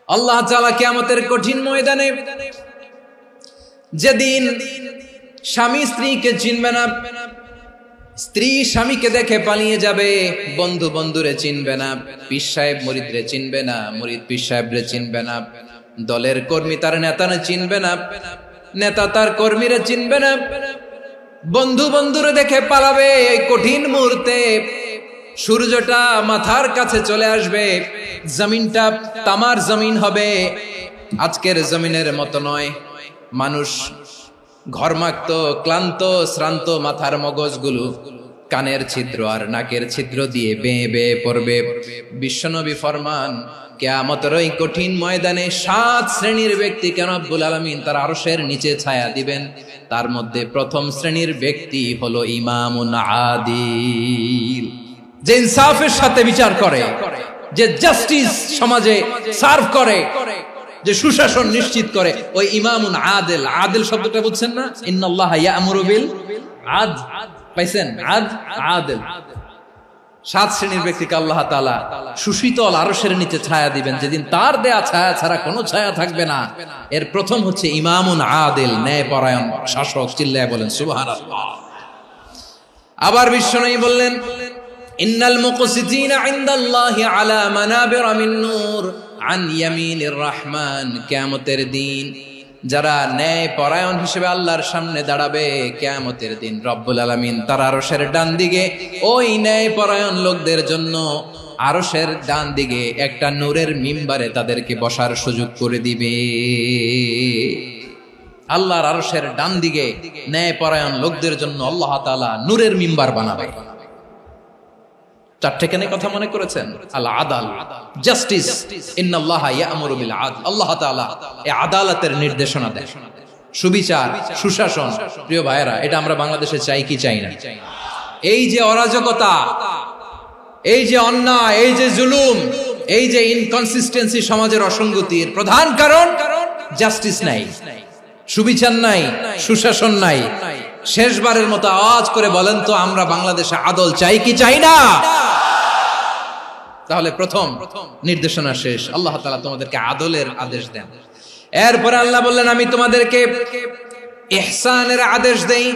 আল্লাহ তাআলা কিয়ামতের কঠিন ময়দানে যেদিন স্বামী স্ত্রীকে চিনবে না, স্ত্রী স্বামীকে দেখে পালিয়ে যাবে, বন্ধু বন্ধুরে চিনবে না, পীর সাহেব মুরিদরে চিনবে না, মুরিদ পীর সাহেবরে চিনবে না, দলের কর্মী তার নেতারে চিনবে না, নেতা তার কর্মীরে চিনবে না, বন্ধু বন্ধুরে দেখে পালাবে। এই কঠিন মুহূর্তে সূর্যটা মাথার কাছে চলে আসবে, জমিনটা তামার জমিন হবে, আজকের জমিনের মতো নয়। মানুষ ঘর্মাক্ত, ক্লান্ত, শ্রান্ত মাথার মগজগুলো কানের ছিদ্র আর নাকের ছিদ্র দিয়ে বেয়ে বেয়ে পড়বে। বিশ্বনবী ফরমান, কিয়ামতের ওই কঠিন ময়দানে 7 শ্রেণীর ব্যক্তিকে রব্বুল আলামিন তার আরশের নিচে ছায়া দিবেন। তার মধ্যে প্রথম শ্রেণীর ব্যক্তি হলো ইমামুন আদিল, যে ইনসাফের সাথে বিচার করে, যে জাস্টিস সমাজে সার্ভ করে, যে সুশাসন নিশ্চিত করে, ওই ইমামুন আদিল। আদিল শব্দটা বুঝছেন না? ইন্নাল্লাহা ইয়া'মুরু বিল আদল, পাইছেন? আদিল। 7 শ্রেণীর ব্যক্তিকে আল্লাহ তাআলা সুশীতল আরশের নিচে ছায়া দিবেন, যেদিন তার দেয়া ছায়া ছাড়া কোনো ছায়া থাকবে না। এর প্রথম হচ্ছে ইমামুন আদিল, ন্যায়পরায়ণ শাসক। চিল্লায় বলেন সুবহানাল্লাহ। আবার বিশ্বনবী বললেন, ইন্নাল মুকসিতিনা ইনদাল্লাহি আলা মানাবিরা মিন নূর আন ইয়ামিনির রহমান। কিয়ামতের দিন যারা ন্যায় পরায়ণ হিসেবে আল্লাহর সামনে দাঁড়াবে, কিয়ামতের দিন রব্বুল আলামিন তার আরশের ডান দিকে ওই ন্যায় পরায়ণ লোকদের জন্য আরশের ডান দিকে একটা নূরের মিম্বারে তাদেরকে বসার সুযোগ করে দিবে। আল্লাহর আরশের ডান দিকে ন্যায় পরায়ণ লোকদের জন্য আল্লাহ তাআলা নূরের মিম্বার বানাবে। 4টে কেন কথা মনে করেছেন? আল আদাল, জাস্টিস। ইন্নাল্লাহা ইয়া'মুরু বিল আদল। আল্লাহ তাআলা এই আদালতের নির্দেশনা দেন, সুবিচার, সুশাসন। প্রিয় ভাইয়েরা, এটা আমরা বাংলাদেশে চাই কি চাই না? এই যে অরাজকতা, এই যে অন্যায়, এই যে জুলুম, এই যে ইনকনসিস্টেন্সি সমাজের অসঙ্গতির প্রধান কারণ জাস্টিস নাই, সুবিচার নাই, সুশাসন নাই। শেষবারের মতো আওয়াজ করে বলেন তো, আমরা বাংলাদেশে আদল চাই কি চাই না? তাহলে প্রথম নির্দেশনা শেষ। আল্লাহ তাআলা তোমাদেরকে আদলের আদেশ দেন। এরপরে আল্লাহ বললেন, আমি তোমাদেরকে ইহসানের আদেশ দেই।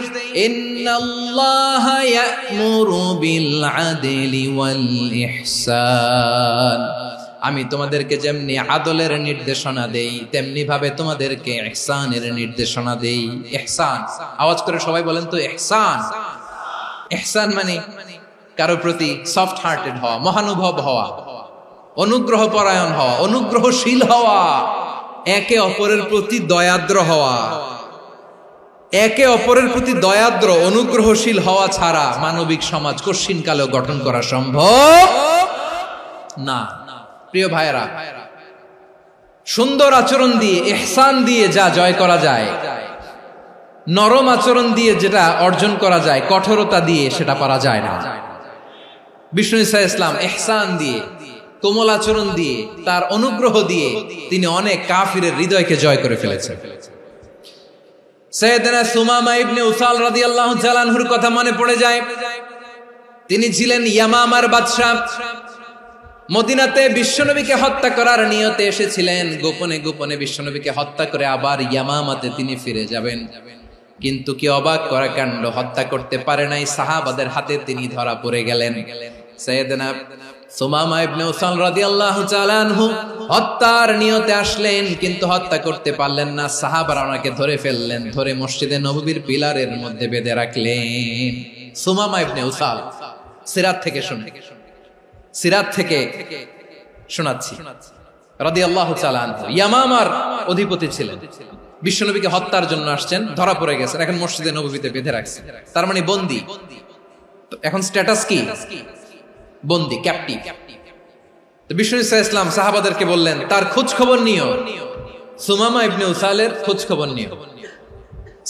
ইন্নাল্লাহা ইয়া'মুরু বিল আদলি ওয়াল ইহসান। আমি তোমাদেরকে যেমনি আদলের নির্দেশনা দেই, তেমনি ভাবে তোমাদেরকে ইহসানের নির্দেশনা দেই। ইহসান, আওয়াজ করে সবাই বলেন তো ইহসান। ইহসান মানে কারো প্রতি সফট হার্টেড হওয়া, মহানুভব হওয়া, অনুগ্রহ পরায়ণ হওয়া, অনুগ্রহশীল হওয়া, একে অপরের প্রতি দয়াদ্র হওয়া। একে অপরের প্রতি দয়াদ্র, অনুগ্রহশীল হওয়া ছাড়া মানবিক সমাজ কশিনকালেও গঠন করা সম্ভব না। প্রিয় ভাইয়েরা, সুন্দর আচরণ দিয়ে, ইহসান দিয়ে যা জয় করা যায়, নরম আচরণ দিয়ে যেটা অর্জন করা যায়, কঠোরতা দিয়ে সেটা পারা যায় না। বিষ্ণু ঈসা ইসলাম ইহসান দিয়ে, কোমল আচরণ দিয়ে, তার অনুগ্রহ দিয়ে তিনি অনেক কাফিরের হৃদয়কে জয় করে ফেলেছেন। সাইয়েদনা সুমামা ইবনে উসাল রাদিয়াল্লাহু তাআলা আনহুর কথা মনে পড়ে যায়। তিনি ছিলেন ইয়ামামার বাদশা। মদিনাতে বিশ্বনবীকে হত্যা করার নিয়তে এসেছিলেন। গোপনে গোপনে বিশ্বনবীকে হত্যা করে আবার ইয়ামামাতে তিনি ফিরে যাবেন। কিন্তু কি অবাক করা কাণ্ড, হত্যা করতে পারে নাই, সাহাবাদের হাতে তিনি ধরা পড়ে গেলেন। সাইয়েদনা সুমামা ইবনে উসাল রাদিয়াল্লাহু তাআলা আনহু হত্যার নিয়তে আসলেন, কিন্তু হত্যা করতে পারলেন না। সাহাবারা ওনাকে ধরে ফেললেন, ধরে মসজিদে নববীর পিলারের মধ্যে বেঁধে রাখলেন। সুমামা ইবনে উসাল, সিরাত থেকে শুনে, সিরাত থেকে শোনাচ্ছি, রাদিয়াল্লাহু তাআলা আনহু ইয়ামামার অধিপতি ছিলেন। বিশ্বনবীকে হত্যার জন্য আসছেন, ধরা পড়ে গেছেন, এখন মসজিদে নববীতে বেঁধে রাখছেন। তার মানে বন্দী। এখন স্ট্যাটাস কি? বন্দী, ক্যাপটিভ। তো বিষ্ণু ঈসা ইসলাম সাহাবাদেরকে বললেন, তার খোঁজ খবর নিও, সুমামা ইবনে উসালের খোঁজ খবর নিও।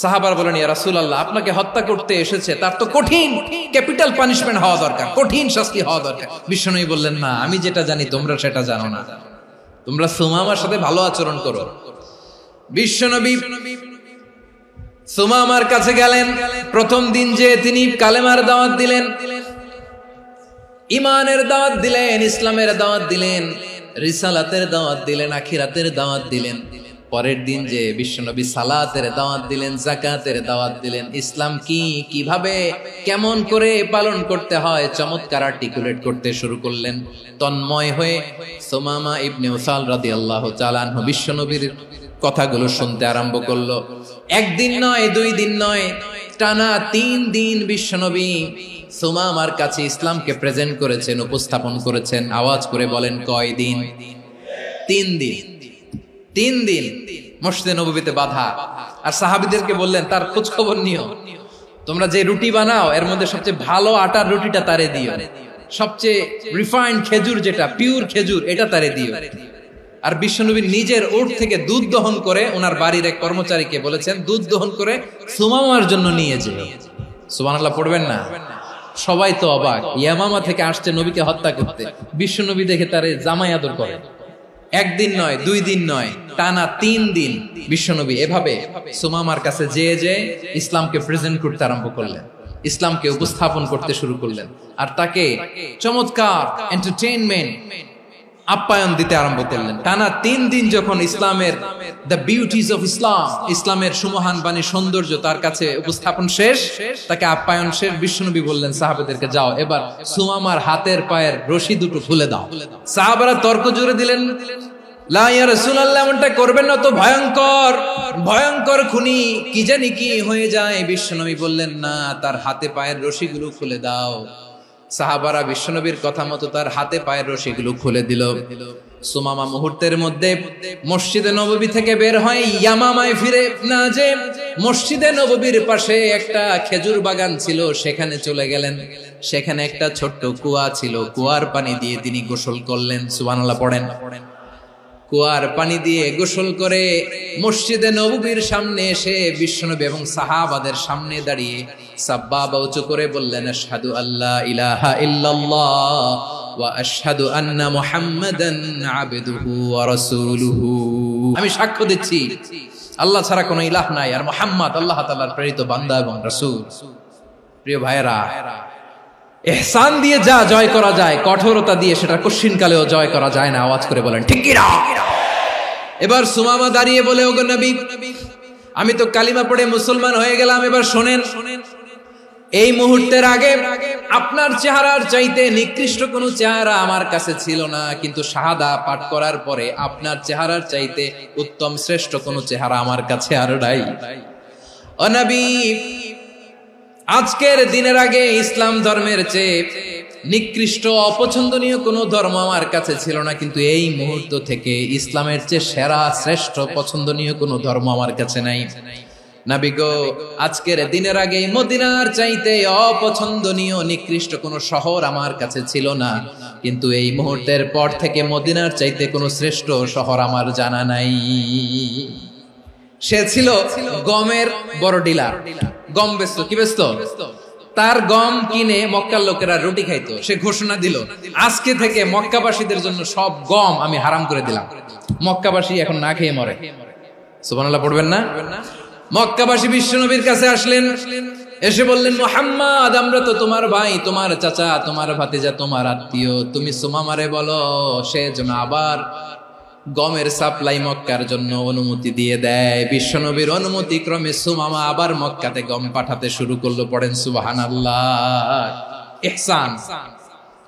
সাহাবার বলেন, ইয়া রাসূলুল্লাহ, আপনাকে হত্যা করতে এসেছে, তার তো কঠিন ক্যাপিটাল পানিশমেন্ট হওয়া দরকার, কঠিন শাস্তি হওয়া দরকার। বিশ্বনবী বললেন, না, আমি যেটা জানি তোমরা সেটা জানো না, তোমরা সুমামার সাথে ভালো আচরণ করো। বিশ্বনবী সুমামার কাছে গেলেন। প্রথম দিন যে তিনি কালেমার দাওয়াত দিলেন, ইমানের দাওয়াত দিলেন, ইসলামের দাওয়াত দিলেন, রিসালাতের দাওয়াত দিলেন, আখিরাতের দাওয়াত দিলেন। পরের দিন যে বিশ্বনবী সালাতের দাওয়াত দিলেন, যাকাতের দাওয়াত দিলেন, ইসলাম কি, কিভাবে, কেমন করে পালন করতে হয় চমৎকার আর্টিকুলেট করতে শুরু করলেন। তন্ময় হয়ে সুমামা ইবনে উসাল রাদিয়াল্লাহু তাআলা আনহু বিশ্বনবীর কথাগুলো শুনতে আরম্ভ করলো। একদিন নয়, 2 দিন নয়, টানা 3 দিন বিশ্বনবী সুমামার কাছে ইসলামকে প্রেজেন্ট করেছেন, উপস্থাপন করেছেন। আওয়াজ করে বলেন, কয় দিন? 3 দিন। 3 দিন মসজিদে নববীতে বাধা। আর সাহাবীদেরকে বললেন, তার খোঁজ খবর নিও, তোমরা যে রুটি বানাও এর মধ্যে সবচেয়ে ভালো আটার রুটিটা তারে দিও, সবচেয়ে রিফাইন্ড খেজুর, যেটা পিওর খেজুর, এটা তারে দিও। আর বিশ্বনবী নিজের উট থেকে দুধ দহন করে ওনার বাড়ির এক কর্মচারীকে বলেছেন, দুধ দহন করে সুমামার জন্য নিয়ে যেও। সুবহানাল্লাহ পড়বেন না? সবাই তো অবাক, ইয়ামামা থেকে আসছে নবীকে হত্যা করতে, বিশ্বনবী দেখে তারে জামাই আদর করে। একদিন নয়, 2 দিন নয়, টানা 3 দিন বিশ্বনবী এভাবে সুমামার কাছে যেয়ে ইসলামকে প্রেজেন্ট করতে আরম্ভ করলেন, ইসলামকে উপস্থাপন করতে শুরু করলেন। আর তাকে চমৎকার এন্টারটেইনমেন্ট, আপ্যায়ন দিতে আরম্ভ করলেন। টানা 3 দিন যখন ইসলামের দ্য বিউটিজ অফ ইসলাম, ইসলামের সুমহান বাণী, সৌন্দর্য তার কাছে উপস্থাপন শেষ, তাকে আপ্যায়ন শেষ, বিশ্বনবী বললেন সাহাবাদেরকে, যাও এবার সুমামার হাতের পায়ের রশি দুটো খুলে দাও। সাহাবারা তর্ক জুড়ে দিলেন, লা ইয়া রাসূলুল্লাহ, এমনটা করবেন না, তো ভয়ঙ্কর ভয়ঙ্কর খুনি, কি জানি কি হয়ে যায়। বিশ্বনবী বললেন, না, তার হাতে পায়ের রশিগুলো খুলে দাও। সাহাবারা বিশ্বনবীর কথা মতো তার হাতে পায়ের রশিগুলো খুলে দিল। সুমামা মুহূর্তের মধ্যে মসজিদে নববী থেকে বের হয়, ইয়ামামায় ফিরে না যে মসজিদে নববীর পাশে একটা খেজুর বাগান ছিল, সেখানে চলে গেলেন। সেখানে একটা ছোট্ট কুয়া ছিল, কুয়ার পানি দিয়ে তিনি গোসল করলেন। সুবহানাল্লাহ পড়েন। কুয়ার পানি দিয়ে গোসল করে মসজিদে নববীর সামনে এসে বিশ্বনবী এবং সাহাবাদের সামনে দাঁড়িয়ে সাব্বাবা উঁচু করে বললেন, আশহাদু আল্লা ইলাহা ইল্লাল্লাহ ওয়া আশহাদু আন্না মুহাম্মাদান আবদুহু ওয়া রাসূলুহু। আমি সাক্ষ্য দিচ্ছি আল্লাহ ছাড়া কোনো ইলাহ নাই, আর মুহাম্মদ আল্লাহ তাআলার প্রেরিত বান্দা এবং রাসূল। প্রিয় ভাইয়েরা, ইহসান দিয়ে যা জয় করা যায়, কঠোরতা দিয়ে সেটা কঠিনকালেও জয় করা যায় না। আওয়াজ করে বলেন ঠিক কি না? এবার সুমামা দাঁড়িয়ে বলে, ওগো নবী, আমি তো কালিমা পড়ে মুসলমান হয়ে গেলাম, এবার শোনেন, এই মুহূর্তের আগে আপনার চেহারার চাইতে নিকৃষ্ট কোনো চেহারা আমার কাছে ছিল না, কিন্তু শাহাদা পাঠ করার পরে আপনার চেহারার চাইতে উত্তম শ্রেষ্ঠ কোনো চেহারা আমার কাছে আর নাই। ও নবী, আজকের দিনের আগে ইসলাম ধর্মের চেয়ে নিকৃষ্ট অপছন্দনীয় কোনো ধর্ম আমার কাছে ছিল না, কিন্তু এই মুহূর্ত থেকে ইসলামের চেয়ে সেরা শ্রেষ্ঠ পছন্দনীয় কোনো ধর্ম আমার কাছে নাই। নবী গো, আজকের দিনের আগে মদিনার চাইতে অপছন্দনীয় নিকৃষ্ট কোনো শহর আমার কাছে ছিল না, কিন্তু এই মুহূর্তের পর থেকে মদিনার চাইতে কোনো শ্রেষ্ঠ শহর আমার জানা নাই। সে ছিল গমের বড় ডিলার, গম বেচতো। কি বেচতো? তার গম কিনে মক্কার লোকেরা রুটি খাইতো। সে ঘোষণা দিল, আজকে থেকে মক্কাবাসীদের জন্য সব গম আমি হারাম করে দিলাম, মক্কাবাসী এখন না খেয়ে মরে। সুবহানাল্লাহ পড়বেন না? মক্কাবাসী বিশ্বনবীর কাছে আসলেন, এসে বললেন, মুহাম্মদ, আমরা তো তোমার ভাই, তোমার চাচা, তোমার ভাতিজা, তোমার আত্মীয়, তুমি সুমামারে বলো সে যেন আবার গমের সাপ্লাই মক্কার জন্য অনুমতি দিয়ে দেয়। বিশ্বনবীর অনুমতি ক্রমে সুমামা আবার মক্কাতে গম পাঠাতে শুরু করলো। পড়েন সুবহানাল্লাহ। ইহসান,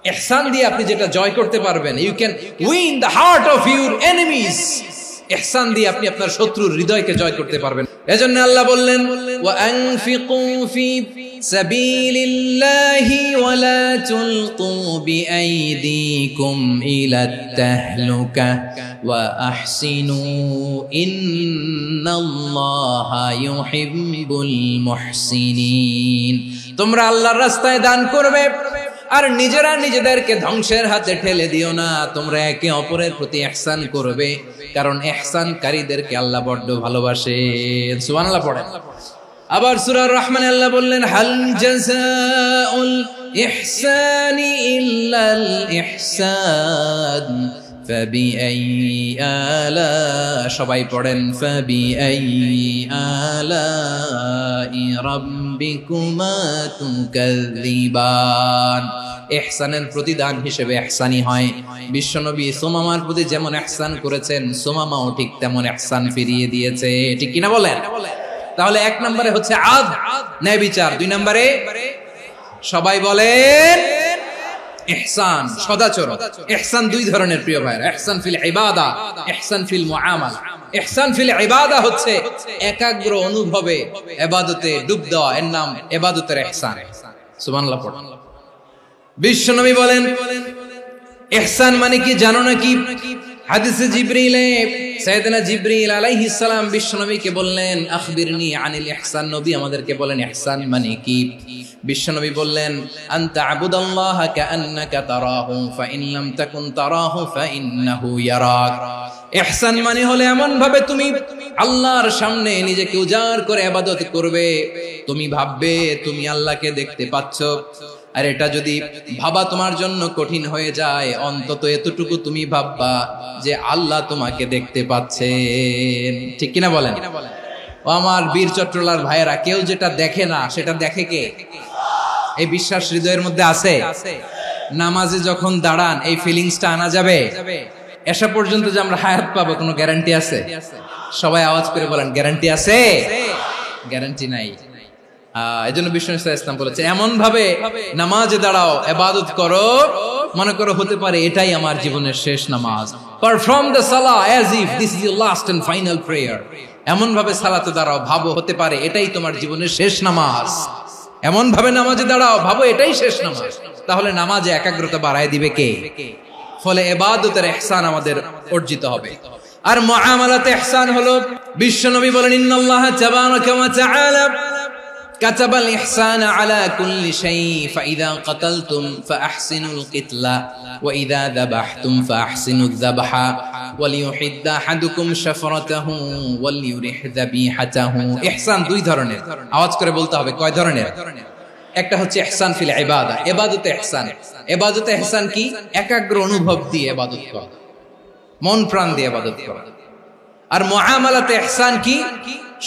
ইহসান দিয়ে আপনি যেটা জয় করতে পারবেন, you can win the heart of your enemies. ইহসান দিয়ে আপনি আপনার শত্রুর হৃদয়কে জয় করতে পারবেন। এজন্য আল্লাহ বললেন, ওয়া আনফিকু ফি সাবিলিল্লাহি ওয়া লা তুলকু বিআইদিকুম ইলাত তাহলুকা ওয়া আহসিনু ইন্নাল্লাহা ইউহিব্বুল মুহসিনিন। তোমরা আল্লাহর রাস্তায় দান করবে আর নিজেরা নিজেদেরকে ধ্বংসের হাতে ঠেলে দিও না। তোমরা একে অপরের প্রতি ইহসান করবে, কারণ ইহসানকারীদেরকে আল্লাহ বড় ভালোবাসেন। সুবহানাল্লাহ পড়েন। আবার সূরা রহমানে আল্লাহ বললেন, হাল জাযাউল ইহসানি ইল্লাল ইহসান ফাবিআইয়ি আলা, সবাই পড়েন ফাবিআইয়ি আলাই রাব্বিকুমা তুকাযযিবান। ইহসানের প্রতিদান হিসেবে ইহসানি হয়। বিশ্বনবী সুমামার প্রতি যেমন ইহসান করেছেন, সুমামাও ঠিক তেমন ইহসান ফিরিয়ে দিয়েছে। ঠিক কিনা বলেন? তাহলে এক নম্বরে হচ্ছে আদ, ন্যায় বিচার। দুই নম্বরে সবাই বলেন ইহসান, সদাচরণ। ইহসান দুই ধরনের প্রিয় ভাইরা, ইহসান ফিল ইবাদা, ইহসান ফিল মুআমালা। ইহসান ফিল ইবাদা হচ্ছে একাগ্র অনুভবে ইবাদতে ডুব দেওয়া, এর নাম ইবাদতের ইহসান। সুবহানাল্লাহ পড়ুন। বিশ্বনবী বলেন ইহসান মানে কি জানো নাকি? হাদিসে জিবরিলে সাইয়েদনা জিবরিল আলাইহিস সালাম বিশ্বনবীকে বললেন আখবিরনি আনিল ইহসান। নবী আমাদেরকে বলেন ইহসান মানে কি? বিশ্বনবী বললেন আনতা আবুদাল্লাহা কাআন্নাকা তারাহু ফাইন লাম তাকুন তারাহু ফাইন্নাহু ইয়ারাক। ইহসান মানে হলো এমন ভাবে তুমি আল্লাহর সামনে নিজেকে উজাড় করে ইবাদত করবে, তুমি ভাববে তুমি আল্লাহকে দেখতে পাচ্ছ। আর এটা যদি ভাবা তোমার জন্য কঠিন হয়ে যায়, অন্তত এতটুকু তুমি ভাববা যে আল্লাহ তোমাকে দেখতে পাচ্ছেন। ঠিক কিনা বলেন? ও আমার বীর চট্টলার ভাইয়েরা, কেউ যেটা দেখে না সেটা দেখে কে? এই বিশ্বাস হৃদয়ের মধ্যে আছে? নামাজে যখন দাঁড়ান এই ফিলিংসটা আনা যাবে? এসা পর্যন্ত যে আমরা হায়াত পাবো কোনো গ্যারান্টি আছে? সবাই আওয়াজ করে বলেন গ্যারান্টি আছে? গ্যারান্টি নাই। এজন্য বিষ্ণু ইসলাম বলেছে এমন ভাবে নামাজে দাঁড়াও, ইবাদত করো, মনে করো হতে পারে এটাই আমার জীবনের শেষ নামাজ। পারফর্ম দ্য সালাহ as if this is your last and final prayer. এমন ভাবে সালাতে দাঁড়াও, ভাবো হতে পারে এটাই তোমার জীবনের শেষ নামাজ। এমন ভাবে নামাজে দাঁড়াও, ভাবো এটাই শেষ নামাজ। তাহলে নামাজে একাগ্রতা বাড়ায় দিবে কে? ফলে ইবাদতের ইহসান আমাদের অর্জিত হবে। আর মুআমালাতে ইহসান হলো, বিশ্বনবী বলেন ইন্নাল্লাহা তাবারাকা ওয়া তাআলা كتب الإحسان على كل شيء فإذا قتلتم فأحسنوا القتلة وإذا ذبحتم فأحسنوا الذبح وليحد أحدكم شفرته وليرح ذبيحته। ইহসান দুই ধরনের, আওয়াজ করে বলতে হবে কয় ধরনের? একটা হচ্ছে ইহসান ফিল ইবাদা, ইবাদতে ইহসান। ইবাদতে ইহসান কি? একাগ্র অনুভব দিয়ে ইবাদত করা, মন প্রাণ দিয়ে ইবাদত করা। আর মুআমালাতে ইহসান কি?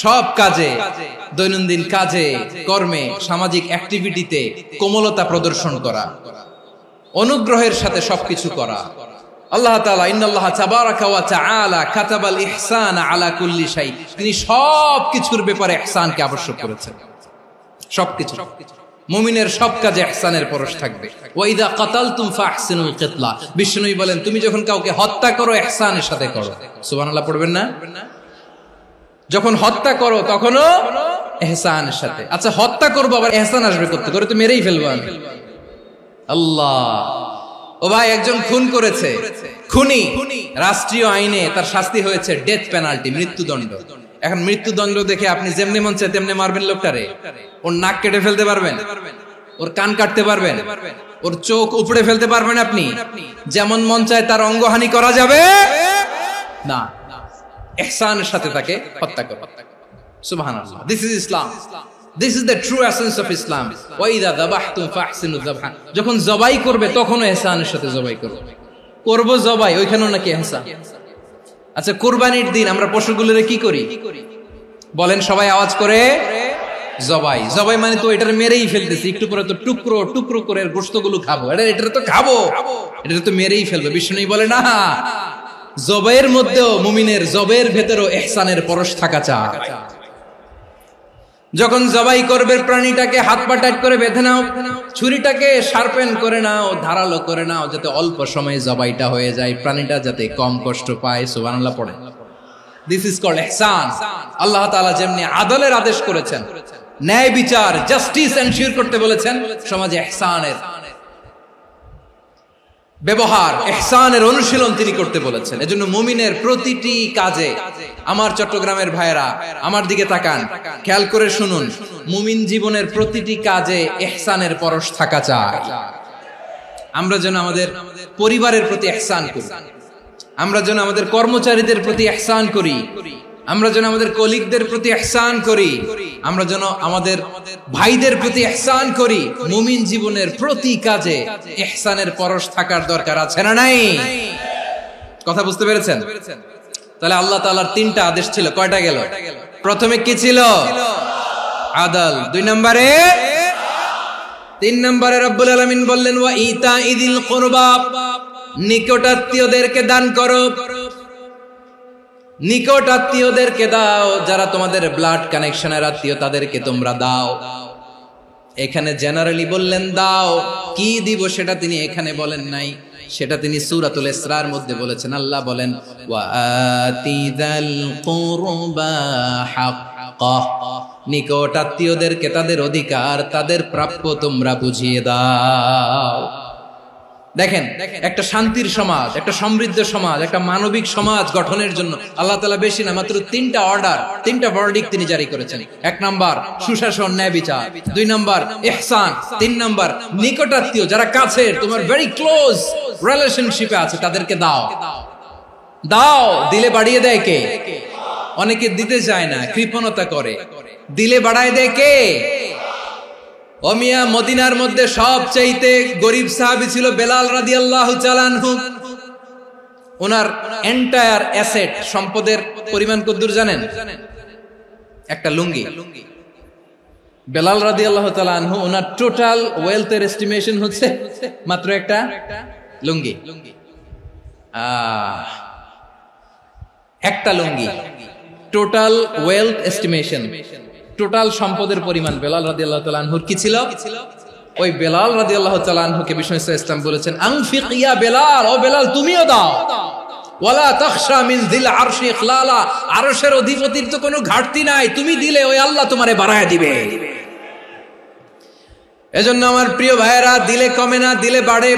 সব কাজে, দৈনন্দিন কাজে, কর্মে, সামাজিক অ্যাক্টিভিটিতে কোমলতা প্রদর্শন করা, অনুগ্রহের সাথে সবকিছু করা। আল্লাহ তাআলা ইন্নাল্লাহা তাবারাকা ওয়া তাআলা কাতাবাল ইহসান আলা কুল্লি শাই, তিনি সবকিছুর ব্যাপারে ইহসানকে আবশ্যক করেছেন। সবকিছু, মুমিনের সব কাজে ইহসানের পরশ থাকবে। ওয়া ইযা কাতালতুম ফাহসিনুল কিতলা, বিষ্ণুই বলেন তুমি যখন কাউকে হত্যা করো ইহসানের সাথে করো। সুবহানাল্লাহ পড়বেন না? যখন হত্যা করো তখনও ইহসানের সাথে। আচ্ছা হত্যা করবো আবার ইহসান আসবে করতে, করে তো মেরেই ফেলবো আমি। আল্লাহ, ও ভাই একজন খুন করেছে, খুনি, রাষ্ট্রীয় আইনে তার শাস্তি হয়েছে ডেথ পেনাল্টি, মৃত্যুদণ্ড। এখন মৃত্যুদণ্ড দেখে আপনি যেমনি মন চায় তেমনি মারবেন লোকটারে? ওর নাক কেটে ফেলতে পারবেন? ওর কান কাটতে পারবেন? ওর চোখ উপড়ে ফেলতে পারবেন আপনি? যেমন মন চায় তার অঙ্গহানি করা যাবে না। ইহসানের সাথে তাকে হত্যা করো। সুবহানাল্লাহ, this is Islam, this is the true essence of Islam. ওয়া ইযা যাবাহতুম ফাহসিনু যাবহা, যখন জবাই করবে তখনও ইহসানের সাথে জবাই করো। করব জবাই, ওইখানেও নাকি ইহসান। আচ্ছা কুরবানির দিন আমরা পশুগুলোরে কি করি বলেন সবাই আওয়াজ করে? জবাই। জবাই মানে তো এটার মেরেই ফেলতেছি, একটু পরে তো টুকরো টুকরো করে গোশতগুলো খাবো, এটা তো খাবো, এটা তো মেরেই ফেলবো। বিষ্ণু বলে না, জবাইয়ের মধ্যেও মুমিনের জবের ভেতরেও ইহসানের পরশ থাকা চাই। যখন জবাই করবে প্রাণীটাকে হাত পা টাইট করে বেঁধে নাও, ছুরিটাকে শার্পেন করে নাও, ধারালো করে নাও, যাতে অল্প সময়ে জবাইটা হয়ে যায়, প্রাণীটা যাতে কম কষ্ট পায়। সুবহানাল্লাহ পড়ে। দিস ইজ কল্ড ইহসান। আল্লাহ তাআলা যেমনি আদলের আদেশ করেছেন, ন্যায় বিচার, জাস্টিস এনশিওর করতে বলেছেন, সমাজে ইহসানের ব্যবহার, ইহসানের অনুশীলন তিনি করতে বলেছেন। এজন্য মুমিনের প্রতিটি কাজে, আমার চট্টগ্রামের ভাইরা আমার দিকে তাকান, খেয়াল করে শুনুন, মুমিন জীবনের প্রতিটি কাজে ইহসানের পরশ থাকা চাই। আমরা যেন আমাদের পরিবারের প্রতি ইহসান করি, আমরা যেন আমাদের কর্মচারীদের প্রতি ইহসান করি, আমরা যেন আমাদের কলিগদের প্রতি ইহসান করি, আমরা যেন আমাদের ভাইদের প্রতি ইহসান করি। মুমিন জীবনের প্রতি কাজে ইহসানের পরশ থাকার দরকার আছে না নাই? কথা বুঝতে পেরেছেন? তাহলে আল্লাহ তাআলার তিনটা আদেশ ছিল, কয়টা গেল? প্রথমে কি ছিল? আদল। 2 নম্বরে, 3 নম্বরে রব্বুল আলামিন বললেন ওয়া ইতাইদিল কুরবা, নিকটাত্মীয়দেরকে দান করো, নিকটাত্মীয়দেরকে দাও, যারা তোমাদের ব্লাড কানেকশনের আত্মীয় তাদেরকে তোমরা দাও। এখানে জেনারেলি বললেন দাও, কি দিব সেটা তিনি এখানে বলেন নাই, সেটা তিনি সূরাতুল ইসরার মধ্যে বলেছেন। আল্লাহ বলেন ওয়া আতিদাল কুরবা হাক্কাহ, নিকটাত্মীয়দেরকে তাদের অধিকার, তাদের প্রাপ্য তোমরা বুঝিয়ে দাও। দেখেন, একটা শান্তির সমাজ, একটা সমৃদ্ধ সমাজ, একটা মানবিক সমাজ গঠনের জন্য আল্লাহ তাআলা বেশি না মাত্র 3টা অর্ডার, 3টা ভার্ডিক্ট তিনি জারি করেছেন। 1 নাম্বার সুশাসন, ন্যায় বিচার। 2 নাম্বার ইহসান। 3 নাম্বার নিকটাত্মীয়, যারা কাছের, তোমার ভেরি ক্লোজ রিলেশনশিপে আছে, তাদেরকে দাও। দাও, দিলে বাড়িয়ে দেয় কে? অনেকে দিতে চায় না, কৃপণতা করে। দিলে বাড়ায় দেয় কে? ও মিয়া, মদিনার মধ্যে সবচাইতে গরিব সাহাবী ছিল বেলাল রাদিয়াল্লাহু তাআলা আনহু। ওনার এন্টায়ার অ্যাসেট, সম্পদের পরিমাণ কতদূর জানেন? একটা লুঙ্গি। বেলাল রাদিয়াল্লাহু তাআলা আনহু, ওনার টোটাল ওয়েলথের এস্টিমেশন হচ্ছে মাত্র একটা লুঙ্গি। একটা লুঙ্গি, টোটাল ওয়েলথ এস্টিমেশন, টোটাল সম্পদের পরিমাণ বেলাল রাদিয়াল্লাহু তাআলা আনহুর কি ছিল? ওই বেলাল রাদিয়াল্লাহু তাআলা আনহুকে বিষ্ণু ইসলাম বলেছেন আনফিক ইয়া বেলাল, ও বেলাল তুমিও দাও। ওয়ালা তাখশা মিন যিল আরশি ইখলালা, আরশের অধিপতির তো কোনো ঘাটতি নাই, তুমি দিলে ওই আল্লাহ তোমারে বাড়ায় দিবে। এজন্য আমার প্রিয় ভাইয়েরা, দিলে কমে না, দিলে বাড়ে।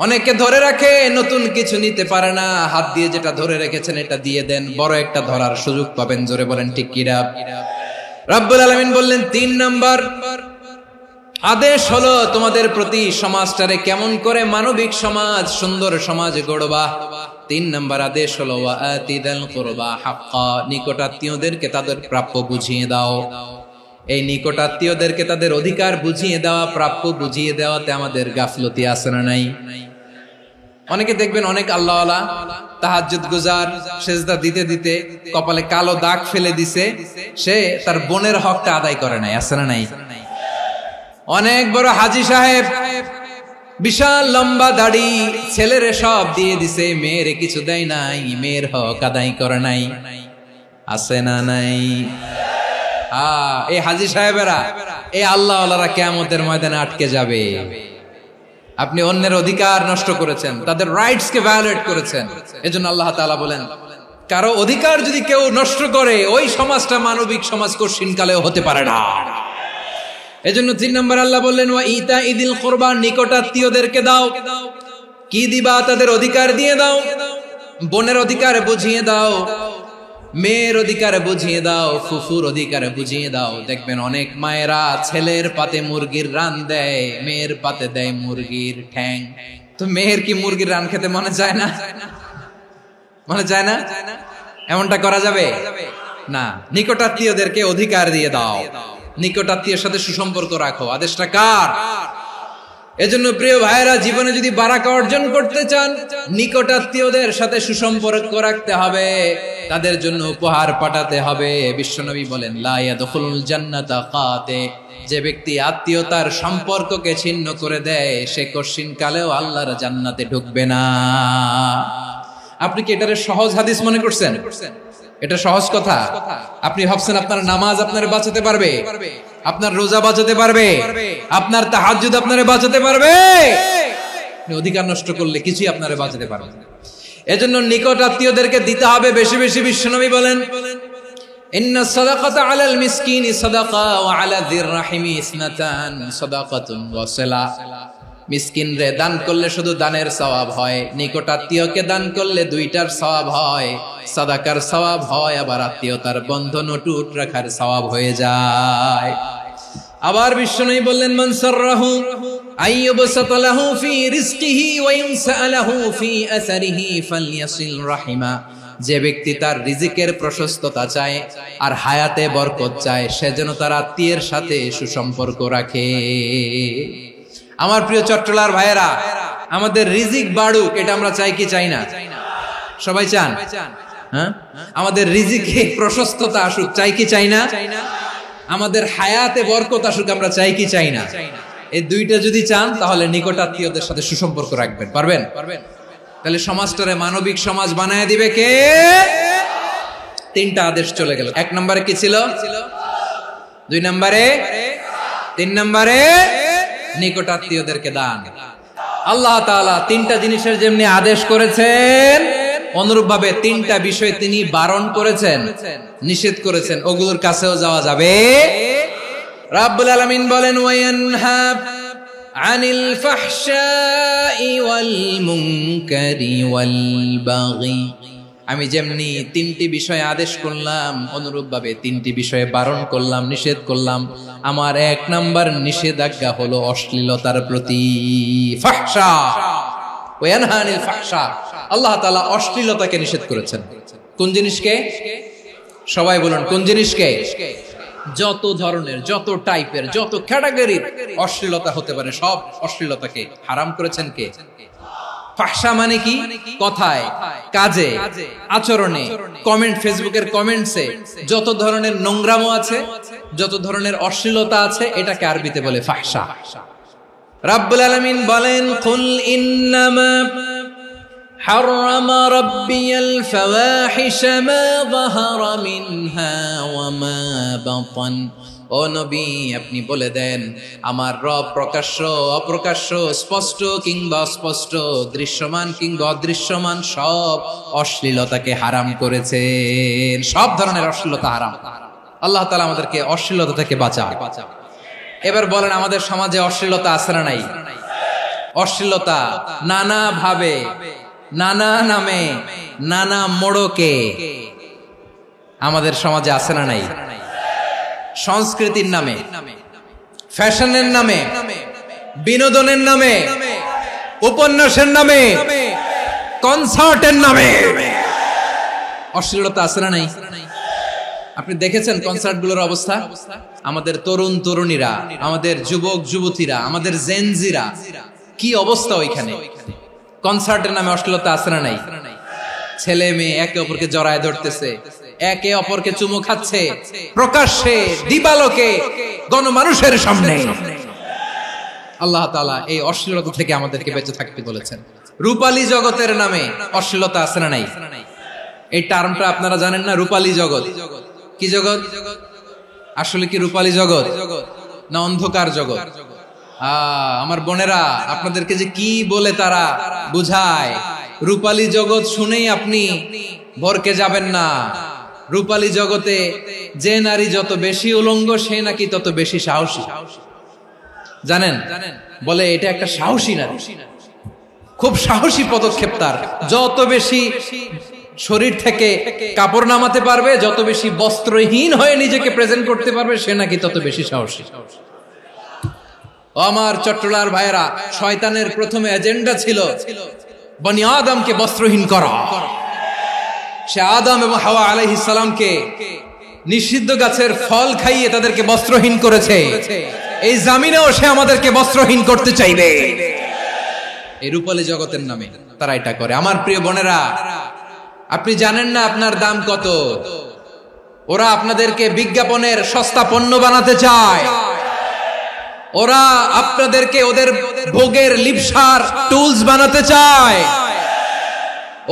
অনেকে ধরে রাখে, নতুন কিছু নিতে পারে না, হাত দিয়ে যেটা ধরে রেখেছেন এটা দিয়ে দেন, বড় একটা ধরার সুযোগ পাবেন। জোরে বলেন ঠিক কিনা? রব্বুল আলামিন বললেন 3 নাম্বার আদেশ হলো তোমাদের প্রতি সমাজটারে কেমন করে মানবিক সমাজ, সুন্দর সমাজ গড়বা। 3 নাম্বার আদেশ হলো ওয়া আতিদাল কুরবা হাক্কা, নিকটাত্মীয়দেরকে তাদের প্রাপ্য বুঝিয়ে দাও। এই নিকটাত্মীয়দেরকে তাদের অধিকার বুঝিয়ে দেওয়া, প্রাপ্য বুঝিয়ে দেওয়াতে আমাদের গাফলতি আছে না নাই? অনেকে দেখবেন অনেক আল্লাহওয়ালা, তাহাজ্জুদ গুজার, সেজদা দিতে দিতে কপালে কালো দাগ ফেলে দিছে, সে তার বোনের হকটা আদায় করে নাই, আছে না নাই? অনেক বড় হাজী সাহেব, বিশাল লম্বা দাড়ি, ছেলেরে সব দিয়ে দিছে, মেয়েরে কিছু দেয় নাই, মেয়ের হক আদায় করে নাই, আছে না নাই? এই হাজী সাহেবেরা, এই আল্লাহওয়ালারা কিয়ামতের ময়দানে আটকে যাবে। আপনি অন্যের অধিকার নষ্ট করেছেন, তাদের রাইটস কে ভায়োলেট করেছেন। এজন্য আল্লাহ তাআলা বলেন, কারো অধিকার যদি কেউ নষ্ট করে, ওই সমাজটা মানবিক সমাজ কঠিনকালেও হতে পারে না। এজন্য 3 নম্বর আল্লাহ বললেন ওয়া ইতাইদিল কুরবা, নিকটাত্মীয়দেরকে দাও। কি দিবা? তাদের অধিকার দিয়ে দাও। বোনের অধিকার বুঝিয়ে দাও, মেয়ের অধিকার বুঝিয়ে দাও, ফুফুর অধিকার বুঝিয়ে দাও। দেখবেন অনেক মায়েরা ছেলের পাতে মুরগির রান দেয়, মেয়ের পাতে দেয় মুরগির ঠ্যাং। তো মেয়ের কি মুরগির রান খেতে মনে চায় না? মনে চায় না? এমনটা করা যাবে না। নিকটাত্মীয়দেরকে অধিকার দিয়ে দাও, নিকটাত্মীয়ের সাথে সুসম্পর্ক রাখো। আদেশটা কার? এজন্য প্রিয় ভাইয়েরা, জীবনে যদি বারাকা অর্জন করতে চান, নিকটাত্মীয়দের সাথে সুসম্পর্ক রাখতে হবে, তাদের জন্য উপহার পাঠাতে হবে। বিশ্বনবী বলেন লা ইয়াদখুলুল জান্নাতা কাতে, যে ব্যক্তি আত্মীয়তার সম্পর্ককে ছিন্ন করে দেয়, সে কঠিন কালেও আল্লাহর জান্নাতে ঢুকবে না। আপনি কি এটারে সহজ হাদিস মনে করছেন? এটা সহজ কথা। আপনি ভাবছেন আপনার নামাজ আপনারে বাঁচাতে পারবে, আপনার রোজা বাঁচাতে পারবে, আপনার তাহাজ্জুদ আপনারে বাঁচাতে পারবে? অধিকার নষ্ট করলে কিছুই আপনারে বাঁচাতে পারবে না। এজন্য নিকট আত্মীয়দেরকে দিতে হবে বেশি বেশি। বিশ্বনবী বলেন ইন্না সাদাকাতা আলাল মিসকিনি সাদাকা ওয়া আলা যির রাহিমি ইসনাতান সাদাকাতুন ওয়া সিলা। মিসকিন রে দান করলে শুধু দানের সওয়াব হয়, নিকট আত্মীয়কে দান করলে 2টার সওয়াব হয়, সাদাকার সওয়াব হয়, আবার আত্মীয়তার বন্ধন অটুট রাখার সওয়াব হয়ে যায়। আবার বিশ্বনবী বললেন মান সাররাহু আইয়ুবসাতা লাহু ফি রিজকিহি ওয়া ইনসালাহু ফি আসারিহি ফালইয়াসিল রাহিমা। যে ব্যক্তি তার রিজিকের প্রশস্ততা চায় আর হায়াতে বরকত চায়, সে যেন তার আত্মীয়ের সাথে সুসম্পর্ক রাখে। আমার প্রিয় চট্টলার ভাইয়েরা, আমাদের রিজিক বাড়ুক, এটা আমরা চাই কি চাই না? সবাই চান? হ্যাঁ, আমাদের রিজিকে প্রশস্ততা আসুক, চাই কি চাই না? আমাদের হায়াতে বরকত আসুক, আমরা চাই কি চাই না? এই দুইটা যদি চান তাহলে নিকটাত্মীয়দের সাথে সুসম্পর্ক রাখবেন। পারবেন? তাহলে সমাজটারে মানবিক সমাজ বানায় দিবে কে? তিনটা আদেশ চলে গেল। 1 নম্বরে কি ছিল? 2 নম্বরে, 3 নম্বরে নিকটাত্মীয়দেরকে দান। আল্লাহ তাআলা তিনটা জিনিসের যেমনি আদেশ করেছেন, অনুরূপ ভাবে তিনটা বিষয় তিনি বারণ করেছেন, নিষেধ করেছেন, ওগুলোর কাছেও যাওয়া যাবে। রাব্বুল আলামিন বলেন, ওয়ায়ানহা আনিল ফাহশাই ওয়াল মুনকারি ওয়াল বাগি। আমি যেমনি তিনটি বিষয়ে আদেশ করলাম, অনুরূপ ভাবে তিনটি বিষয়ে বারণ করলাম, নিষেধ করলাম। আমার 1 নাম্বার নিষেধাজ্ঞা হলো অশ্লীলতার প্রতি। ফাহশা, ওয়ায়ানহা আনিল ফাহশা, আল্লাহ তাআলা অশ্লীলতাকে নিষেধ করেছেন। কোন জিনিসকে? সবাই বলুন, কোন জিনিসকে? যত ধরনের, যত টাইপের, যত ক্যাটাগরির অশ্লীলতা হতে পারে, সব অশ্লীলতাকে হারাম করেছেন কে? ফাহশা মানে কি? কথায়, কাজে, আচরণে, কমেন্ট, ফেসবুকের কমেন্টসে যত ধরনের নোংরামো আছে, যত ধরনের অশ্লীলতা আছে, এটাকে আরবিতে বলে ফাহশা। রাব্বুল আলামিন বলেন, কুল ইন্নামা حرم ربي الفواحش ما ظهر منها وما بطن। ও নবী, আপনি বলে দেন, আমার রব প্রকাশ্য, অপ্রকাশ্য, স্পষ্ট কিংবা অস্পষ্ট, দৃশ্যমান কিংবা অদৃশ্যমান সব অশ্লীলতাকে হারাম করেছেন। সব ধরনের অশ্লীলতা হারাম। আল্লাহ তাআলা আমাদেরকে অশ্লীলতা থেকে বাঁচান। এবার বলেন, আমাদের সমাজে অশ্লীলতা আছে না নাই? অশ্লীলতা নানা ভাবে, নানা নামে, নানা মোড়কে আমাদের সমাজে আছে না নাই? সংস্কৃতির নামে, ফ্যাশনের নামে, বিনোদনের নামে, উপন্যাসের নামে, কনসার্টের নামে অশ্লীলতা আছে না নাই? আপনি দেখেছেন কনসার্টগুলোর অবস্থা? আমাদের তরুণ তরুণীরা, আমাদের যুবক যুবতীরা, আমাদের জেনজিরা, কি অবস্থা ওইখানে? কনসার্টের নামে অশ্লীলতা আছে না নাই? ছেলে মেয়ে একে অপরকে জড়ায় ধরতেছে, একে অপরকে চুমু খাচ্ছে, প্রকাশ্যে, দিবালোকে, গণমানুষের সামনে। আল্লাহ তাআলা এই অশ্লীলতা থেকে আমাদেরকে বেঁচে থাকতে বলেছেন। রূপালী জগতের নামে অশ্লীলতা আছে না নাই? এই টার্মটা আপনারা জানেন না? রূপালী জগৎ কি জগৎ? আসলে কি রূপালী জগৎ না অন্ধকার জগৎ? আমার বোনেরা, আপনাদেরকে যে কি বলে তারা বুঝায়, রূপালী জগৎ শুনেই আপনি ভরকে যাবেন না। রূপালী জগতে যে নারী যত বেশি উলঙ্গ, সে নাকি তত বেশি সাহসী। জানেন? বলে এটা একটা সাহসী নারী, খুব সাহসী পদক্ষেপ তার। যত বেশি শরীর থেকে কাপড় নামাতে পারবে, যত বেশি বস্ত্রহীন হয়ে নিজেকে প্রেজেন্ট করতে পারবে, সে নাকি তত বেশি সাহসী। আমার চট্টলার ভাইয়েরা, শয়তানের প্রথমে এজেন্ডা ছিল বনি আদমকে বস্ত্রহীন করা। সে আদম এবং হাওয়া আলাইহিস সালামকে নিষিদ্ধ গাছের ফল খাইয়ে তাদেরকে বস্ত্রহীন করেছে। এই জামিনেও সে আমাদেরকে বস্ত্রহীন করতে চাইবে। এই রূপালী জগতের নামে তারা এটা করে। আমার প্রিয় বোনেরা, আপনি জানেন না আপনার দাম কত? ওরা আপনাদেরকে বিজ্ঞাপনের সস্তা পণ্য বানাতে চায়। ওরা আপনাদেরকে ওদের ভোগের লিপসার টুলস বানাতে চায়।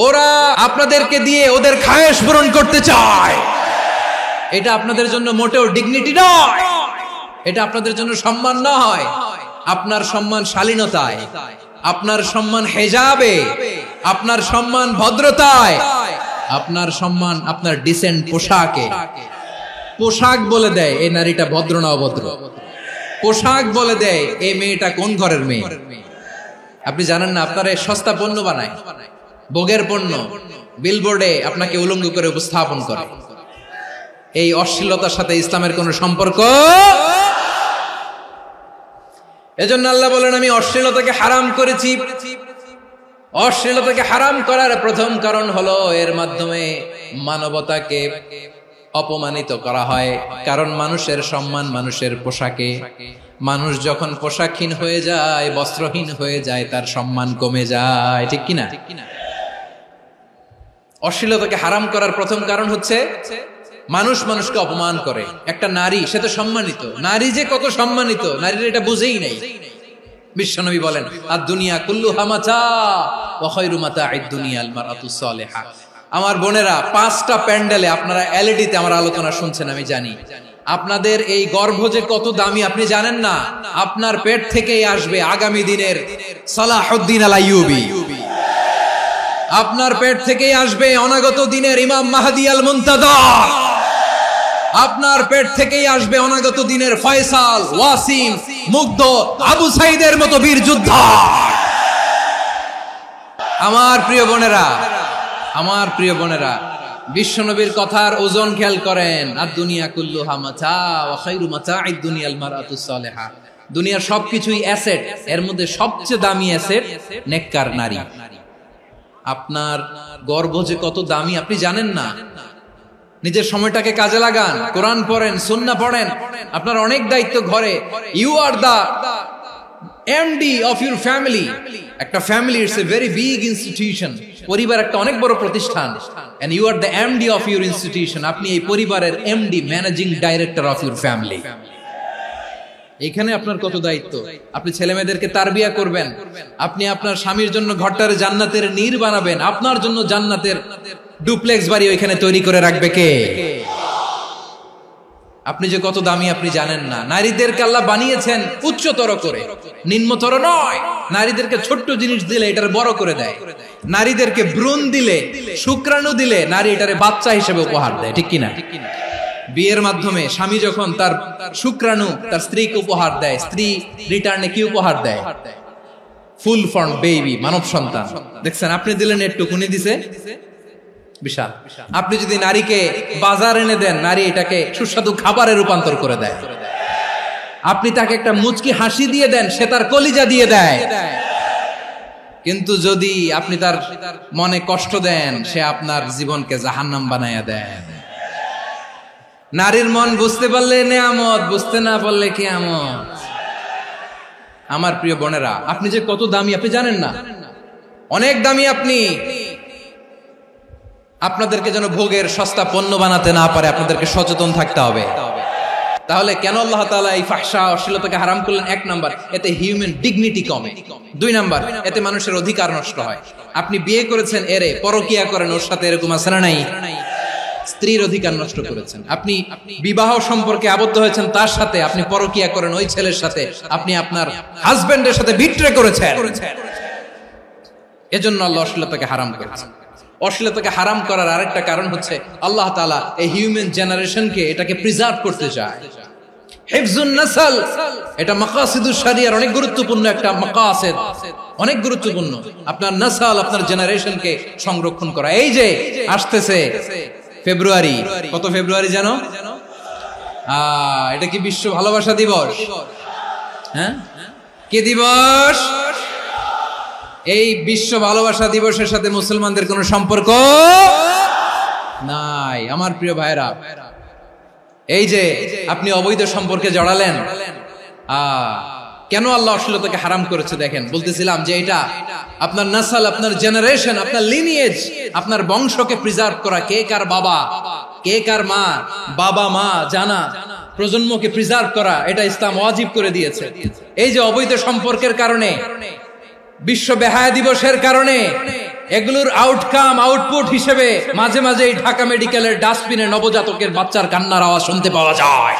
ওরা আপনাদেরকে দিয়ে ওদের খায়েশ পূরণ করতে চায়। এটা আপনাদের জন্য মোটেও ডিগনিটি নয়, এটা আপনাদের জন্য সম্মান নয়। আপনার সম্মান শালীনতায়, আপনার সম্মান হেজাবে, আপনার সম্মান ভদ্রতায়, আপনার সম্মান আপনার ডিসেন্ট পোশাকে। পোশাক বলে দেয় এই নারীটা ভদ্র না অভদ্র। পোশাক বলে দেয় এই মেয়েটা কোন ঘরের মেয়ে। আপনি জানেন না, আপনারা সস্তা পণ্য বানায়, ভোগের পণ্য, বিলবোর্ডে আপনাকে উলঙ্গ করে উপস্থাপন করে। এই অশ্লীলতার সাথে ইসলামের কোন সম্পর্ক। এজন্য আল্লাহ বলেন, আমি অশ্লীলতাকে হারাম করেছি। অশ্লীলতাকে হারাম করার প্রথম কারণ হলো এর মাধ্যমে মানবতাকে অপমানিত করা হয়। কারণ মানুষের সম্মান মানুষের পোশাকে। মানুষ যখন পোশাকহীন হয়ে যায়, বস্ত্রহীন হয়ে যায়, তার সম্মান কমে যায়, ঠিক কিনা? অশ্লীলতাকে হারাম করার প্রথম কারণ হচ্ছে মানুষ মানুষকে অপমান করে। একটা নারী, সে তো সম্মানিত, নারী যে কত সম্মানিত নারীর এটা বুঝেই নাই। বিশ্বনবী বলেন আদ-দুনিয়া কুল্লুহা মাতা ওয়া খায়রু মাতা'আদ দুনিয়া আল মারআতুস সালিহা। আমার বোনেরা, 5টা প্যান্ডেলে আপনারা এলইডিতে আমার আলোচনা শুনছেন, আমি জানি। আপনাদের এই গর্ভ যে কত দামি আপনি জানেন না। আপনার পেট থেকেই আসবে আগামী দিনের সালাহুদ্দিন আল আইয়ুবী, আপনার পেট থেকেই আসবে অনাগত দিনের ইমাম মাহদী আল মুনতাদর, আপনার পেট থেকেই আসবে অনাগত দিনের ফয়সাল, ওয়াসিম, মুগ্ধ, আবু সাইদের মতো বীর যোদ্ধা। আমার প্রিয় বোনেরা, আমার প্রিয় বোনেরা, বিশ্বনবীর কথার ওজন খেয়াল করেন। আদ-দুনিয়া কুল্লুহা মাতা ওয়া খায়রু মাতা'আদ দুনিয়া আল মারআতুস সালিহা। দুনিয়ার সবকিছুই অ্যাসেট, এর মধ্যে সবচেয়ে দামি অ্যাসেট নেককার নারী। আপনার গর্ভ যে কত দামি আপনি জানেন না। নিজের সময়টাকে কাজে লাগান, কোরআন পড়েন, সুন্নাহ পড়েন। আপনার অনেক দায়িত্ব ঘরে। You are the MD of your family. একটা family it's a very big institution. পরিবার একটা অনেক বড় প্রতিষ্ঠান, and you are the MD of your institution. আপনি এই পরিবারের MD, managing director of your family. এখানে আপনার কত দায়িত্ব। আপনি ছেলে মেয়েদেরকে তারবিয়া করবেন, আপনি আপনার স্বামীর জন্য ঘরটারে জান্নাতের নীর বানাবেন, আপনার জন্য জান্নাতের ডুপ্লেক্স বাড়ি ওইখানে তৈরি করে রাখবে কে? আপনি যে কত দামি আপনি জানেন না। নারীদেরকে আল্লাহ বানিয়েছেন উচ্চতর করে, নিম্নতর নয়। নারীদেরকে ছোট্ট জিনিস দিলে এটারে বড় করে দেয়। নারীদেরকে ভ্রূণ দিলে, শুক্রাণু দিলে নারী এটারে বাচ্চা হিসেবে উপহার দেয়, ঠিক কিনা? বিয়ের মাধ্যমে স্বামী যখন তার শুক্রাণু তার স্ত্রীকে উপহার দেয়, স্ত্রী রিটার্নে কি উপহার দেয়? ফুল ফর্ম বেবি, মানব সন্তান। দেখছেন, আপনি দিলেন একটুকুনি, দিছে বিশাল। আপনি যদি নারীকে বাজার এনে দেন, নারী এটাকে সুস্বাদু খাবারে রূপান্তর করে দেয়। আপনি তাকে একটা মুচকি হাসি দিয়ে দেন, সে তার কলিজা দিয়ে দেয়। কিন্তু যদি আপনি তার মনে কষ্ট দেন, সে আপনার জীবনকে জাহান্নাম বানায়া দেয়। নারীর মন বুঝতে পারলে নেয়ামত, বুঝতে না পারলে কিয়ামত। আমার প্রিয় বোনেরা, আপনি যে কত দামি আপনি জানেন না। অনেক দামি আপনি। আপনাদেরকে যেন ভোগের সস্তা পণ্য বানাতে না পারে, আপনাদেরকে সচেতন থাকতে হবে। তাহলে কেন আল্লাহ তাআলা এই ফাহশা, অশ্লীলতাকে হারাম করলেন? 1 নাম্বার, এতে হিউম্যান ডিগনিটি কমে। 2 নাম্বার, এতে মানুষের অধিকার নষ্ট হয়। আপনি বিয়ে করেছেন, এরে পরকিয়া করেন, ওর সাথে এরকম আছে না নাই? স্ত্রীর অধিকার নষ্ট করেছেন। আপনি বিবাহ সম্পর্কে আবদ্ধ হয়েছেন তার সাথে, আপনি পরকিয়া করেন ওই ছেলের সাথে, আপনি আপনার হাজবেন্ডের সাথে বিট্রে করেছেন। এজন্য আল্লাহ অশ্লীলতাকে হারাম করেছেন। অশ্লীলতাকে হারাম করার আরেকটা কারণ হচ্ছে আল্লাহ তাআলা এই হিউম্যান জেনারেশনকে, এটাকে প্রিজার্ভ করতে চায়। হিফজুন নাসল, এটা মাকাসিদুশ শরিয়ার অনেক গুরুত্বপূর্ণ একটা মাকাসিদ, অনেক গুরুত্বপূর্ণ। আপনার নাসল, আপনার জেনারেশনকে সংরক্ষণ করা। এই যে আসতেছে ফেব্রুয়ারি, কত ফেব্রুয়ারি জানো? এটা কি বিশ্ব ভালোবাসা দিবস? হ্যাঁ, কি দিবস? এই বিশ্ব ভালোবাসা দিবসের সাথে মুসলমানদের কোনো সম্পর্ক নাই। আমার প্রিয় ভাইরা, এই যে আপনি অবৈধ সম্পর্কে জড়ালেন, কেন আল্লাহ অশ্লীলতাকে হারাম করেছে দেখেন। বলতেছিলাম যে এটা আপনার নাসল, আপনার জেনারেশন, আপনার লিনিয়েজ, আপনার বংশকে প্রিজার্ভ করা। কে কার বাবা, কে কার মা, বাবা মা জানা, প্রজন্মকে প্রিজার্ভ করা, এটা ইসলাম ওয়াজিব করে দিয়েছে। এই যে অবৈধ সম্পর্কের কারণে, বিশ্ব বেহায়া দিবসের কারণে, এগুলোর আউটকাম, আউটপুট হিসেবে মাঝে মাঝে এই ঢাকা মেডিকেলের ডাস্টবিনে নবজাতকের বাচ্চার কান্নার আওয়াজ শুনতে পাওয়া যায়।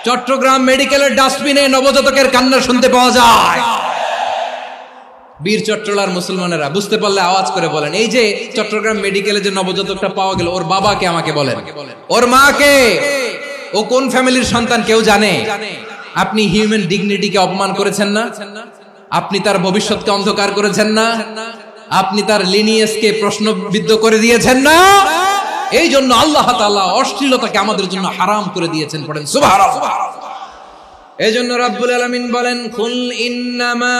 চট্টগ্রাম মেডিকেলের ডাস্টবিনে নবজাতকের কান্না শুনতে পাওয়া যায়। বীর চট্টলার মুসলমানেরা বুঝতে পারলে আওয়াজ করে বলেন, এই যে চট্টগ্রাম মেডিকেলে যে নবজাতকটা পাওয়া গেল, ওর বাবাকে আমাকে বলেন, ওর মাকে, ও কোন ফ্যামিলির সন্তান কেউ জানে? আপনি হিউম্যান ডিগনিটিকে অপমান করেছেন না? আপনি তার ভবিষ্যৎকে অন্ধকার করেছেন না? আপনি তার লিনিয়েজকে প্রশ্নবিদ্ধ করে দিয়েছেন না? এই জন্য আল্লাহ তাআলা অশ্লীলতাকে আমাদের জন্য হারাম করে দিয়েছেন। পড়েন সুবহানাল্লাহ। এই জন্য রাব্বুল আলামিন বলেন, কুল ইন্নামা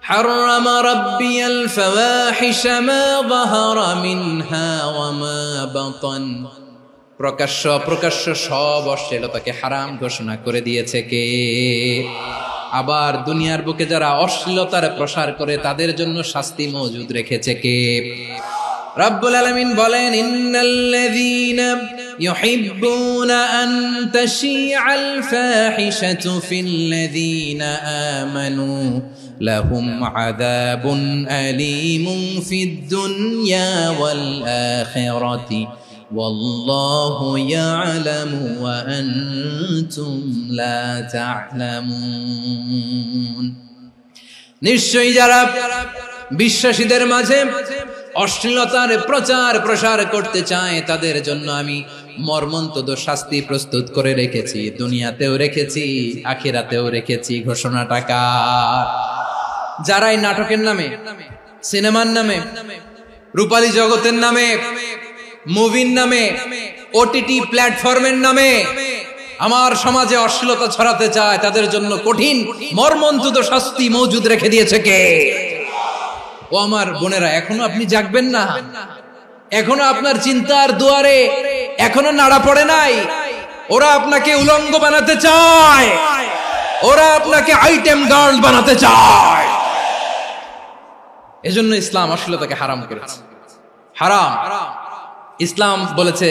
হারামা রাব্বিয়াল ফাওয়াহিশা মা যাহারা মিনহা ওয়া মা বাতান। প্রকাশ্য অপ্রকাশ্য সব অশ্লীলতাকে হারাম ঘোষণা করে দিয়েছে কে? আবার দুনিয়ার বুকে যারা অশ্লীলতার প্রসার করে তাদের জন্য শাস্তি মজুদ রেখেছে কে? রব্বুল আলামিন বলেন, ইন্নাল্লাযীনা ইউহিব্বুনা আন তাশিআল ফাহিশাতু ফিল্লাযীনা আমানু লাহুম আযাবুন আলীমুন ফিদ দুনিয়া ওয়াল আখিরাতি ওয়াল্লাহু ইয়ালামু ওয়া আনতুম লা তা'লামুন। নিশ্চয়ই যারা বিশ্বাসীদের মাঝে অশ্লীলতার প্রচার প্রসার করতে চায় তাদের জন্য আমি মর্মন্তুদ শাস্তি প্রস্তুত করে রেখেছি, দুনিয়াতেও রেখেছি, আখিরাতেও রেখেছি। ঘোষণাটা কার? যারাই নাটকের নামে, সিনেমার নামে, রূপালী জগতের নামে, মুভির নামে, ওটিটি প্ল্যাটফর্মের নামে আমার সমাজে অশ্লীলতা ছড়াতে চায় তাদের জন্য কঠিন মর্মন্তুদ শাস্তি মজুদ রেখে দিয়েছে কে? ও আমার বোনেরা, এখনো আপনি জাগবেন না? এখনো আপনার চিন্তার দুয়ারে এখনো নাড়া পড়ে নাই? ওরা আপনাকে উলঙ্গ বানাতে চায়, ওরা আপনাকে আইটেম গার্ল বানাতে চায়। এজন্য ইসলাম অশ্লীলতাকে হারাম করেছে। হারাম। ইসলাম বলেছে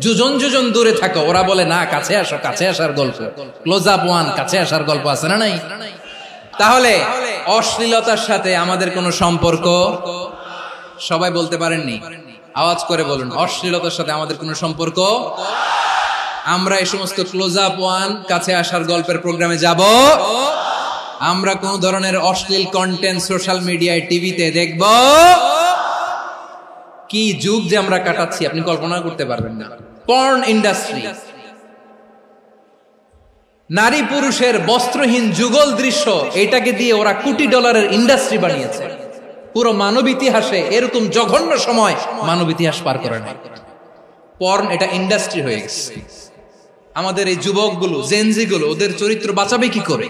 যোজন যোজন দূরে থাকো, ওরা বলে না কাছে আসো, কাছে আসার গল্প, ক্লোজ আপ ওয়ান, কাছে আসার গল্প আছে না নাই? তাহলে অশ্লীলতার সাথে আমাদের কোনো সম্পর্ক? সবাই বলতে পারেননি, আওয়াজ করে বলুন, অশ্লীলতার সাথে আমাদের কোনো সম্পর্ক? আমরা এই সমস্ত ক্লোজ আপ ওয়ান, কাছে আসার গল্পের প্রোগ্রামে যাব? আমরা কোন ধরনের অশ্লীল কন্টেন্ট সোশ্যাল মিডিয়ায়, টিভিতে দেখব? কি যুগ যে আমরা কাটাচ্ছি আপনি কল্পনা করতে পারবেন না। পর্ন ইন্ডাস্ট্রি, নারী পুরুষের বস্ত্রহীন যুগল দৃশ্য, এটাকে দিয়ে ওরা কোটি ডলারের ইন্ডাস্ট্রি বানিয়েছে। পুরো মানব ইতিহাসে এরকম জঘন্য সময় মানব ইতিহাস পার করে নাই। পর্ন এটা ইন্ডাস্ট্রি হয়ে গেছে। আমাদের এই যুবকগুলো, জেনজিগুলো, ওদের চরিত্র বাঁচাবে কি করে?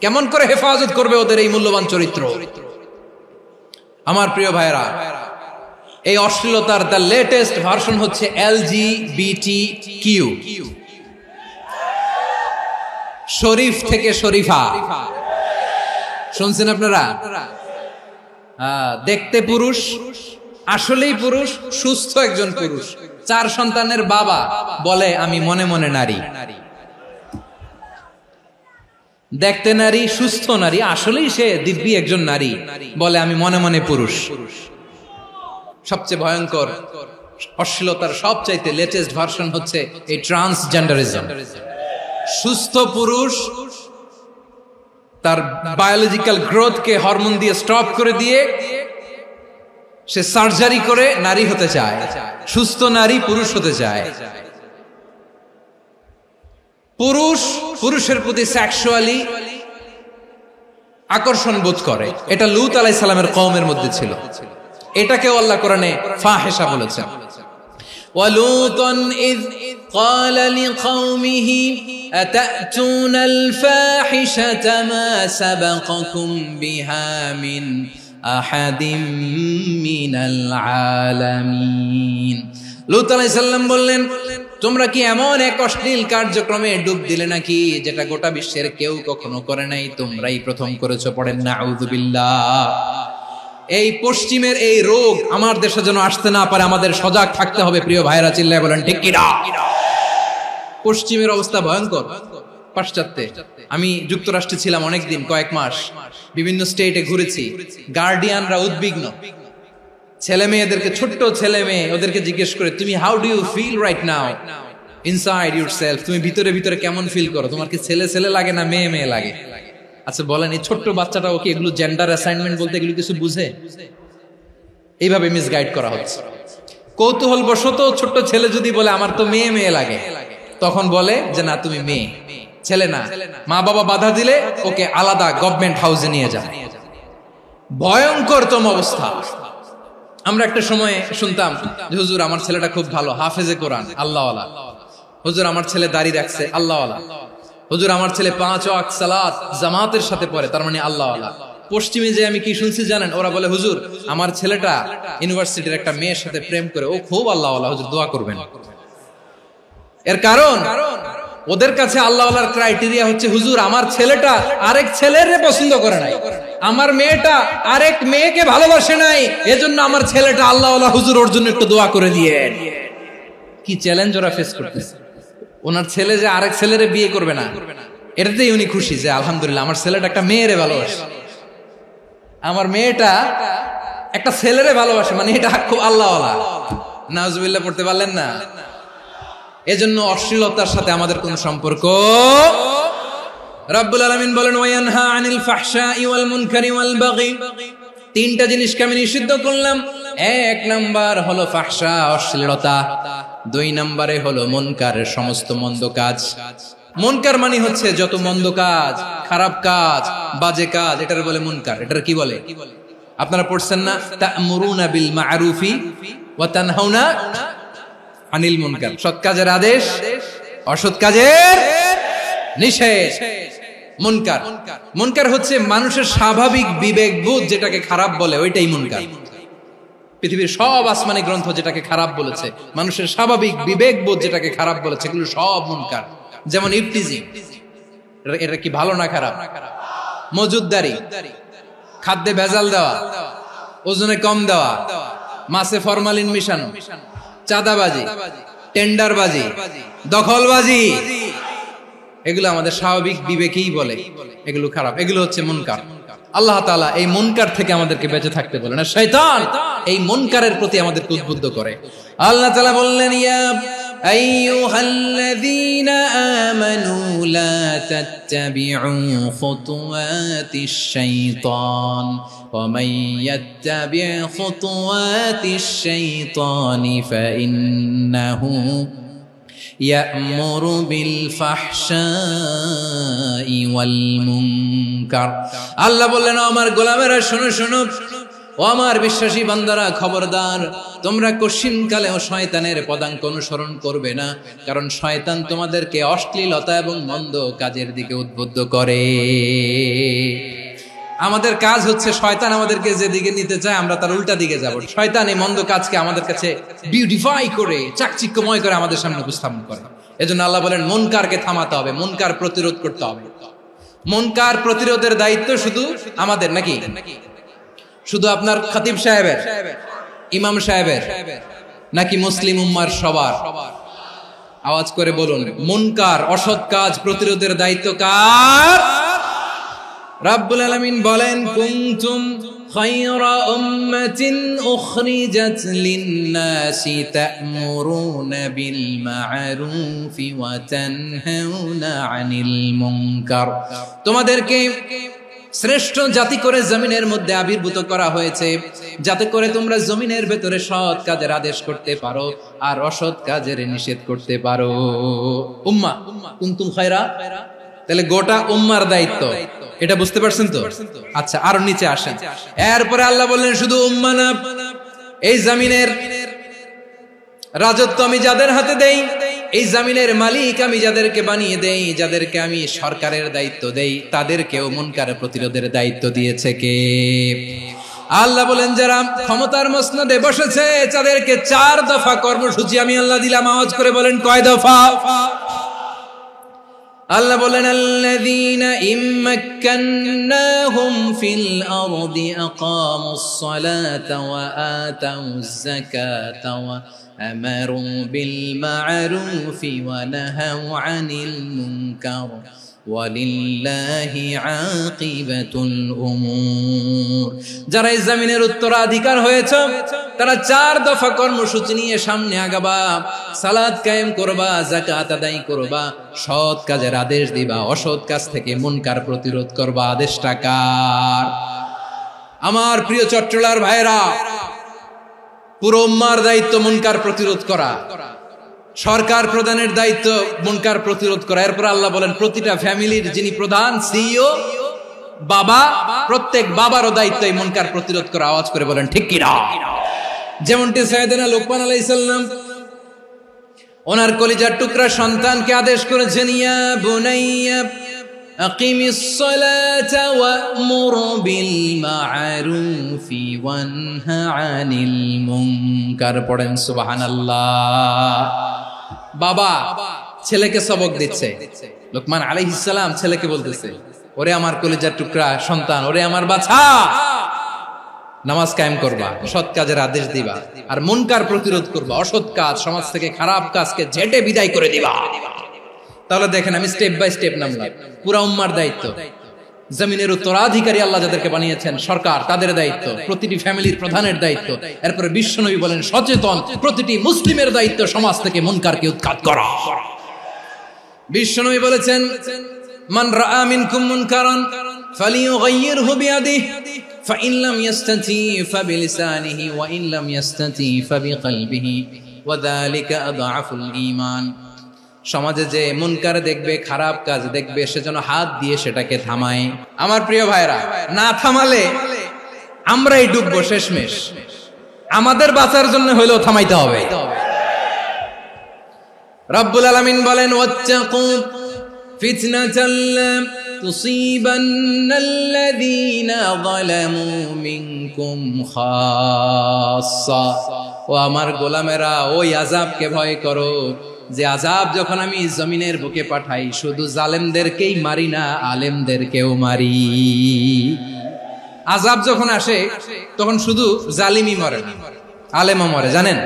কেমন করে হেফাজত করবে ওদের এই মূল্যবান চরিত্র? আমার প্রিয় ভাইরা, এই অশ্লীলতার দ্য লেটেস্ট ভার্সন হচ্ছে LGBTQ, শরীফ থেকে শরীফা। শুনছেন আপনারা? দেখতে পুরুষ, আসলেই পুরুষ, সুস্থ একজন পুরুষ, 4 সন্তানের বাবা, বলে আমি মনে মনে নারী। দেখতে নারী, সুস্থ নারী, আসলেই সে দিব্যি একজন নারী, বলে আমি মনে মনে পুরুষ। সবচেয়ে ভয়ঙ্কর অশ্লীলতার সবচাইতে লেটেস্ট ভার্সন হচ্ছে এই ট্রান্সজেন্ডারিজম। সুস্থ পুরুষ তার বায়োলজিক্যাল গ্রোথকে হরমোন দিয়ে স্টপ করে দিয়ে সে সার্জারি করে নারী হতে চায়। সুস্থ নারী পুরুষ হতে চায়। পুরুষ পুরুষের প্রতি সেক্সুয়ালি আকর্ষণ বোধ করে। এটা লূত আলাইহিস সালামের কওমের মধ্যে ছিল। এটাকেও আল্লাহ কোরআনে ফাহিশা বলেছেন। ওয়ালুতান ইয قال لقومه أتأتون الفاحشة ما سبقكم بها من أحد من العالمين। লূত আলাইহিস সালাম বললেন, তোমরা কি এমন এক অশ্লীল কার্যক্রমে ডুব দিলে নাকি যেটা গোটা বিশ্বের কেউ কখনো করে নাই, তোমরাই প্রথম করেছো? পড়েন নাউযুবিল্লাহ। এই পশ্চিমের এই রোগ আমার দেশে যেন আসতে না পারে, আমাদের সজাগ থাকতে হবে। প্রিয় ভাইরা চিল্লায় বলেন ঠিক কিনা? পশ্চিমের অবস্থা ভয়ঙ্কর। পাশ্চাত্যে, আমি যুক্তরাষ্ট্রে ছিলাম অনেকদিন, কয়েক মাস, বিভিন্ন স্টেটে ঘুরেছি। গার্ডিয়ানরা উদ্বিগ্ন, ছেলে মেয়েদেরকে, ছোট্ট ছেলে মেয়ে, ওদেরকে জিজ্ঞেস করে, তুমি how do you feel right now inside yourself? তুমি ভিতরে ভিতরে কেমন ফিল করো? তোমার কি ছেলে ছেলে লাগে না মেয়ে মেয়ে লাগে? আচ্ছা বলেন, এই ছোট্ট বাচ্চাটা ওকে এগুলো জেন্ডার অ্যাসাইনমেন্ট বলতে এগুলো কিছু বুঝে? এইভাবে মিসগাইড করা হচ্ছে। কৌতূহল বশত ছোট্ট ছেলে যদি বলে আমার তো মেয়ে মেয়ে লাগে, তখন বলে যে না তুমি মেয়ে, ছেলে না। মা বাবা বাধা দিলে ওকে আলাদা গভর্নমেন্ট হাউসে নিয়ে যায়। ভয়ঙ্করতম অবস্থা। আমরা একটা সময় শুনতাম যে হুজুর আমার ছেলেটা খুব ভালো, হাফেজে কোরআন, আল্লাহওয়ালা। হুজুর আমার ছেলে দাড়ি রাখছে, আল্লাহওয়ালা। হুজুর আমার ছেলে 5 ওয়াক্ত সালাত জামাতের সাথে পড়ে, তার মানে আল্লাহওয়ালা। পশ্চিমে যে আমি কি শুনছি জানেন? ওরা বলে হুজুর আমার ছেলেটা ইউনিভার্সিটির একটা মেয়ের সাথে প্রেম করে, ও খুব আল্লাহওয়ালা, হুজুর দোয়া করবেন। এর কারণ ওদের কাছে আল্লাহওয়ালার ক্রাইটেরিয়া হচ্ছে হুজুর আমার ছেলেটা আরেক ছেলের পছন্দ করে নাই, আমার মেয়েটা আরেক মেয়েকে ভালোবাসে নাই, এজন্য আমার ছেলেটা আল্লাহওয়ালা হুজুর ওর জন্য একটু দোয়া করে দিয়ে। কি চ্যালেঞ্জ ওরা ফেস করতেছে। ওনার ছেলে যে আরেক ছেলেরে বিয়ে করবে না, এটাতেই উনি খুশি যে আলহামদুলিল্লাহ আমার ছেলেটা একটা মেয়েরে ভালোবাসে, আমার মেয়েটা একটা ছেলেরে ভালোবাসে, মানে এটা খুব আল্লাহওয়ালা। নাউজুবিল্লাহ পড়তে পারলেন না? এজন্য অশ্লীলতার সাথে আমাদের কোন সম্পর্ক। রাব্বুল আলামিন বলেন ওয়ায়ানহা আনিল ফাহশাই ওয়াল মুনকারি ওয়াল বাগি, তিনটা জিনিসকে আমি নিষিদ্ধ করলাম। এক নাম্বার হলো ফাহশা, অশ্লীলতা। দুই নম্বরে হলো মুনকারের সমস্ত মন্দ কাজ। মুনকার মানে হচ্ছে যত মন্দ কাজ, খারাপ কাজ, বাজে কাজ, এটার বলে মুনকার। এটার কি বলে? আপনারা পড়ছেন না তা'মুরুনা বিল মা'রুফি ওয়া তানহাউনা আনিল মুনকার, সৎ কাজের আদেশ, অসৎ কাজের নিষেধ। মুনকার, মুনকার হচ্ছে মানুষের স্বাভাবিক বিবেকবোধ যেটাকে খারাপ বলে, ওইটাই মুনকার। পৃথিবীর সব আসমানি গ্রন্থ যেটাকে খারাপ বলেছে, মানুষের স্বাভাবিক বিবেকবোধ যেটাকে খারাপ বলেছে, এগুলো সব মুনকার। যেমন ইফতিজিং, এটা কি ভালো না খারাপ? মজুদদারি, খাদ্যে ভেজাল দেওয়া, ওজনে কম দেওয়া, মাছে ফরমালিন মিশানো, চাঁদাবাজি, টেন্ডারবাজি, দখলবাজি, এগুলো আমাদের স্বাভাবিক বিবেকেই বলে এগুলো খারাপ, এগুলো হচ্ছে মুনকার। আল্লাহ তাআলা এই মুনকার থেকে আমাদেরকে বেঁচে থাকতে বলেন, আর শয়তান এই মুনকারের প্রতি আমাদেরকে উদ্বুদ্ধ করে। আল্লাহ তাআলা বললেন ইয়া আইয়ুহাল্লাযীনা আমানু লা তাত্তাবিউ খুতুওয়াতিশ শাইতান ওয়া মান ইয়াত্তাবি' খুতুওয়াতিশ শাইতানি ফাইন্নাহু ইয়া'মুরু বিল ফাহশাই ওয়াল মুনকার। আল্লাহ বললেন আমার গোলামেরা শোনো শোনো, ও আমার বিশ্বাসী বান্দারা খবরদার, তোমরা কশিনকালেও শয়তানের পদাঙ্ক অনুসরণ করবে না, কারণ শয়তান তোমাদেরকে অশ্লীলতা এবং মন্দ কাজের দিকে উদ্বুদ্ধ করে। আমাদের কাজ হচ্ছে শয়তান আমাদেরকে যেদিকে নিতে চায় আমরা তার উল্টা দিকে যাব। শয়তান এই মন্দ কাজকে আমাদের কাছে বিউটিফাই করে, চাকচিক্যময় করে আমাদের সামনে উপস্থাপন করে। এজন্য আল্লাহ বলেন মুনকারকে থামাতে হবে, মুনকার প্রতিরোধ করতে হবে। মুনকার প্রতিরোধের দায়িত্ব শুধু আমাদের নাকি? শুধু আপনার খতিব সাহেবের, ইমাম সাহেবের, নাকি মুসলিম উম্মার সবার? আওয়াজ করে বলুন, মুনকার অসৎ কাজ প্রতিরোধের দায়িত্ব কার? রাব্বুল আলামিন বলেন কুনতুম খায়রা উম্মাতিন উখরিজাত লিন-নাসি তা'মুরুনা বিল মা'রুফি ওয়া তানহাউনা আনিল মুনকার। তোমাদেরকে শ্রেষ্ঠ জাতি করে জমিনের মধ্যে আবির্ভূত করা হয়েছে, যাতে করে তোমরা জমিনের ভেতরে সৎ কাজের আদেশ করতে পারো আর অসৎ কাজের নিষেধ করতে পারো। উম্মাহ, কুনতুম খায়রা, তাহলে গোটা উম্মার দায়িত্ব, এটা বুঝতে পারছেন তো? আচ্ছা, আরো নিচে আসেন। এরপরে আল্লাহ বললেন শুধু উম্মাহ না, এই জমিনের রাজত্ব আমি যাদের হাতে দেই, এই জমিনের মালিক আমি যাদেরকে বানিয়ে দেই, যাদেরকে আমি সরকারের দায়িত্ব দেই, তাদেরকেও মুনকারের প্রতিরোধের দায়িত্ব দিয়েছে কে? আল্লাহ বলেন যারা ক্ষমতার মসনদে বসেছে তাদেরকে 4 দফা কর্মসূচি আমি আল্লাহ দিলাম। আওয়াজ করে বলেন কয় দফা? আল্লাহ বলেন আল্লাযীনা ইম্মাক্কান্নাহুম ফিল আরদি আকামুস সালাতা ওয়া আতাউজ যাকাতা ওয়া আমারু বিল মা'রুফি ওয়া নাহাউ আনিল মুনকার ওয়ালিল্লাহি আকিবাতুল উমুর। যারা এই জমিনের উত্তরাধিকার হয়েছে তারা 4 দফা কর্মসূচি নিয়ে সামনে আগাবা। সালাত কায়েম করবা, যাকাত আদায় করবা, সৎ কাজের আদেশ দিবা, অসৎ কাজ থেকে মুনকার প্রতিরোধ করবা। আদেশটা কার? আমার প্রিয় চট্টলার ভাইরা, পুরো উম্মার দায়িত্ব মুনকার প্রতিরোধ করা, সরকার প্রধানের দায়িত্ব মুনকার প্রতিরোধ করা। এরপর আল্লাহ বলেন প্রতিটা ফ্যামিলির যিনি প্রধান সিইও বাবা, প্রত্যেক বাবারও দায়িত্ব এই মুনকার প্রতিরোধ করা। আওয়াজ করে বলেন ঠিক কি না? যেমনটি সাইয়েদনা লোকমান আলাইহিস সালাম ওনার কলিজার টুকরা সন্তানকে আদেশ করেছেন, ইয়া বুনাইয়া আকিমিস সালাতা ওয়া'মুর বিল মা'রুফি ওয়ানহা আনিল মুনকার। পড়েন সুবহানাল্লাহ। বাবা ছেলেকে সবক দিচ্ছে। লোকমান আলাইহিস সালাম ছেলেকে বলতেছে, ওরে আমার কলিজার টুকরা সন্তান, ওরে আমার বাছা, নামাজ কায়েম করবা, সৎ কাজের আদেশ দিবা, আর মুনকার প্রতিরোধ করবা, অসৎ কাজ, সমাজ থেকে খারাপ কাজকে ঝেঁটে বিদায় করে দিবা। তাহলে দেখেন, আমি স্টেপ বাই স্টেপ নামলাম। পুরা উম্মার দায়িত্ব, জমিনের উত্তরাধিকারী আল্লাহ যাদেরকে বানিয়েছেন সরকার, তাদের দায়িত্ব, প্রতিটি ফ্যামিলির প্রধানের দায়িত্ব, এরপরে বিশ্বনবী বলেন সচেতন প্রতিটি মুসলিমের দায়িত্ব সমাজ থেকে মুনকারকে উৎখাত করা। বিশ্বনবী বলেছেন, মান রাআ মিনকুম মুনকারান ফালিয়ুগাইয়িরহু বিয়াদিহি ফাইন লাম ইয়াস্তাতি ফাবিলিসানিহি ওয়া ইন লাম ইয়াস্তাতি ফাবিকলবিহি ওয়া যালিকা আযআফুল ঈমান। সমাজে যে মুনকার দেখবে, খারাপ কাজ দেখবে, সেজন্য হাত দিয়ে সেটাকে থামায়। আমার প্রিয় ভাইরা, না থামালে আমরাই ডুববো শেষমেশ। আমাদের বাঁচার জন্য হইলেও থামাইতে হবে। রব্বুল আলামিন বলেন, ওয়াত্তাকু ফিতনাতাল লা তুসিবান্নাল্লাযীনা যালামু মিনকুম খাসসা। ও আমার গোলামেরা, ওই আযাবকে ভয় করো যে আযাব যখন আমি জমিনের বুকে পাঠাই, শুধু জালেমদেরকেই মারি না, আলেমদেরকেও মারি। আযাব যখন আসে তখন শুধু জালিমই মরে না, আলেমও মরে। জানেন,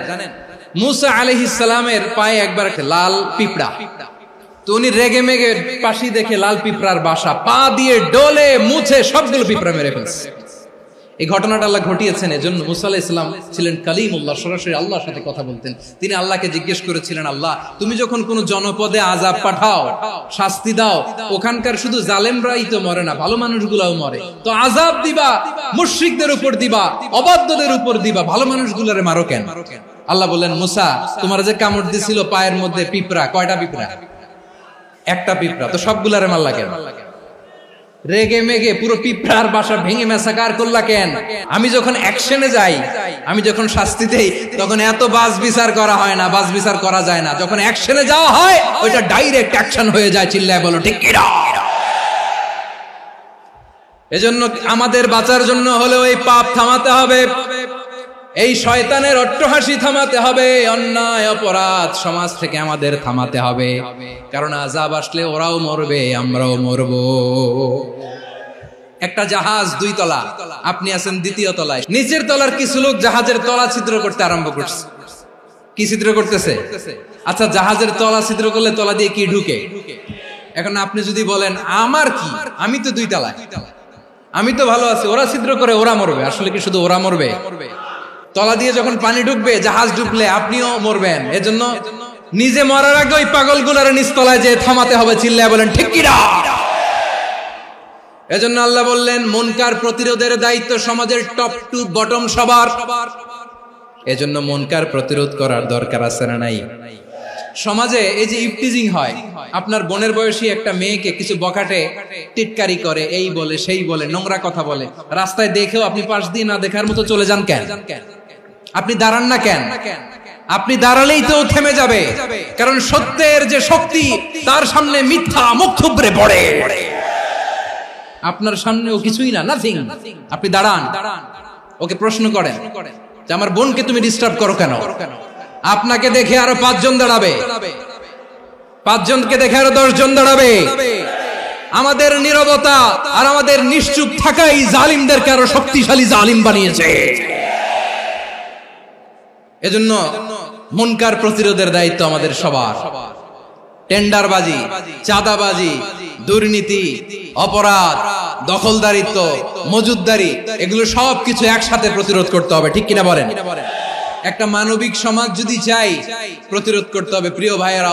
মুসা আলাইহিস সালামের পায়ে একবার লাল পিঁপড়া, তো উনি রেগে মেগে পাশি দেখে লাল পিঁপড়ার বাসা, পা দিয়ে ডলে মুছে সবগুলো পিঁপড়া মেরে ফেলছে। এই ঘটনাটা আল্লাহ ঘটিয়েছেন এজন্য। মুসা আলাইহিস সালাম ছিলেন কালিমুল্লাহ, সরাসরি আল্লাহর সাথে কথা বলতেন। তিনি আল্লাহকে জিজ্ঞেস করেছিলেন, আল্লাহ তুমি যখন কোন জনপদে আযাব পাঠাও, শাস্তি দাও, ওখানকার শুধু জালেমরাই তো মরে না, ভালো মানুষগুলাও মরে, তো আযাব দিবা মুশরিকদের উপর দিবা, অবাধ্যদের উপর দিবা, ভালো মানুষগুলোরে মারো কেন? আল্লাহ বললেন, মুসা তোমার যে কামড় দিছিল পায়ের মধ্যে পিঁপড়া, কয়টা পিঁপড়া? একটা পিঁপড়া, তো সবগুলারে মারলা কেন? রেগে মেগে পুরো পিঁপড়ার বাসা ভেঙে মেসাকার করলা কেন? আমি যখন অ্যাকশনে যাই, আমি যখন শাস্তি দেই, তখন এত বাস বিচার করা হয় না, বাস বিচার করা যায় না। যখন অ্যাকশনে যাওয়া হয়, ওইটা ডাইরেক্ট অ্যাকশন হয়ে যায়। চিল্লায় বলো ঠিক কি না? এজন্য আমাদের বাঁচার জন্য হলেও এই পাপ থামাতে হবে, এই শয়তানের অট্টহাসি থামাতে হবে, অন্যায় অপরাধ সমাজ থেকে আমাদের থামাতে হবে। কারণ আযাব আসলে ওরাও মরবে, আমরাও মরব। একটা জাহাজ 2 তলা, আপনি আছেন 2য় তলায়, নিচের তলার কিছু লোক জাহাজের তলা ছিদ্র করতে আরম্ভ করছে। কি ছিদ্র করতেছে? আচ্ছা, জাহাজের তলা ছিদ্র করলে তলা দিয়ে কি ঢুকে? এখন আপনি যদি বলেন আমার কি, আমি তো 2 তলায়, আমি তো ভালো আছি, ওরা ছিদ্র করে ওরা মরবে। আসলে কি শুধু ওরা মরবে? তলা দিয়ে যখন পানি ঢুকবে, জাহাজ ঢুকলে আপনিও মরবেন। এজন্য নিজে মরার আগে ওই পাগলগুলোর নিচতলায় যে থামাতে হবে। চিল্লায় বলেন ঠিক কি না? এজন্য আল্লাহ বললেন, মুনকার প্রতিরোধের দায়িত্ব সমাজের টপ টু বটম সবার। এজন্য মুনকার প্রতিরোধ করার দরকার আছে না নাই? সমাজে এই যে ইফটিজিং হয়, আপনার বোনের বয়সী একটা মেয়েকে কিছু বকাটে টিটকারি করে, এই বলে সেই বলে, নোংরা কথা বলে, রাস্তায় দেখেও আপনি পাশ দিয়ে না দেখার মতো চলে যান কেন? আপনি দাঁড়ান না কেন? আপনি দাঁড়ালেই তো থেমে যাবে, কারণ সত্যের যে শক্তি, তার সামনে মিথ্যা মুখ থুবড়ে পড়ে। আপনার সামনেও কিছুই না, নাথিং। আপনি দাঁড়ান, ওকে প্রশ্ন করেন যে আমার বোনকে তুমি ডিস্টার্ব করো কেন? আপনাকে দেখে আরো 5 জন দাঁড়াবে, 5 জনকে দেখে আরো 10 জন দাঁড়াবে। আমাদের নীরবতা আর আমাদের নিশ্চুপ থাকাই জালিমদেরকে আরো শক্তিশালী জালিম বানিয়েছে। এজন্য মুনকার প্রতিরোধের দায়িত্ব আমাদের সবার। টেন্ডারবাজি, চাঁদাবাজি, দুর্নীতি, অপরাধ, দখলদারিত্ব, মজুদদারি, এগুলো সব কিছু একসাথে প্রতিরোধ করতে হবে। ঠিক কিনা বলেন? একটা মানবিক সমাজ যদি চাই, প্রতিরোধ করতে হবে। প্রিয় ভাইয়েরা,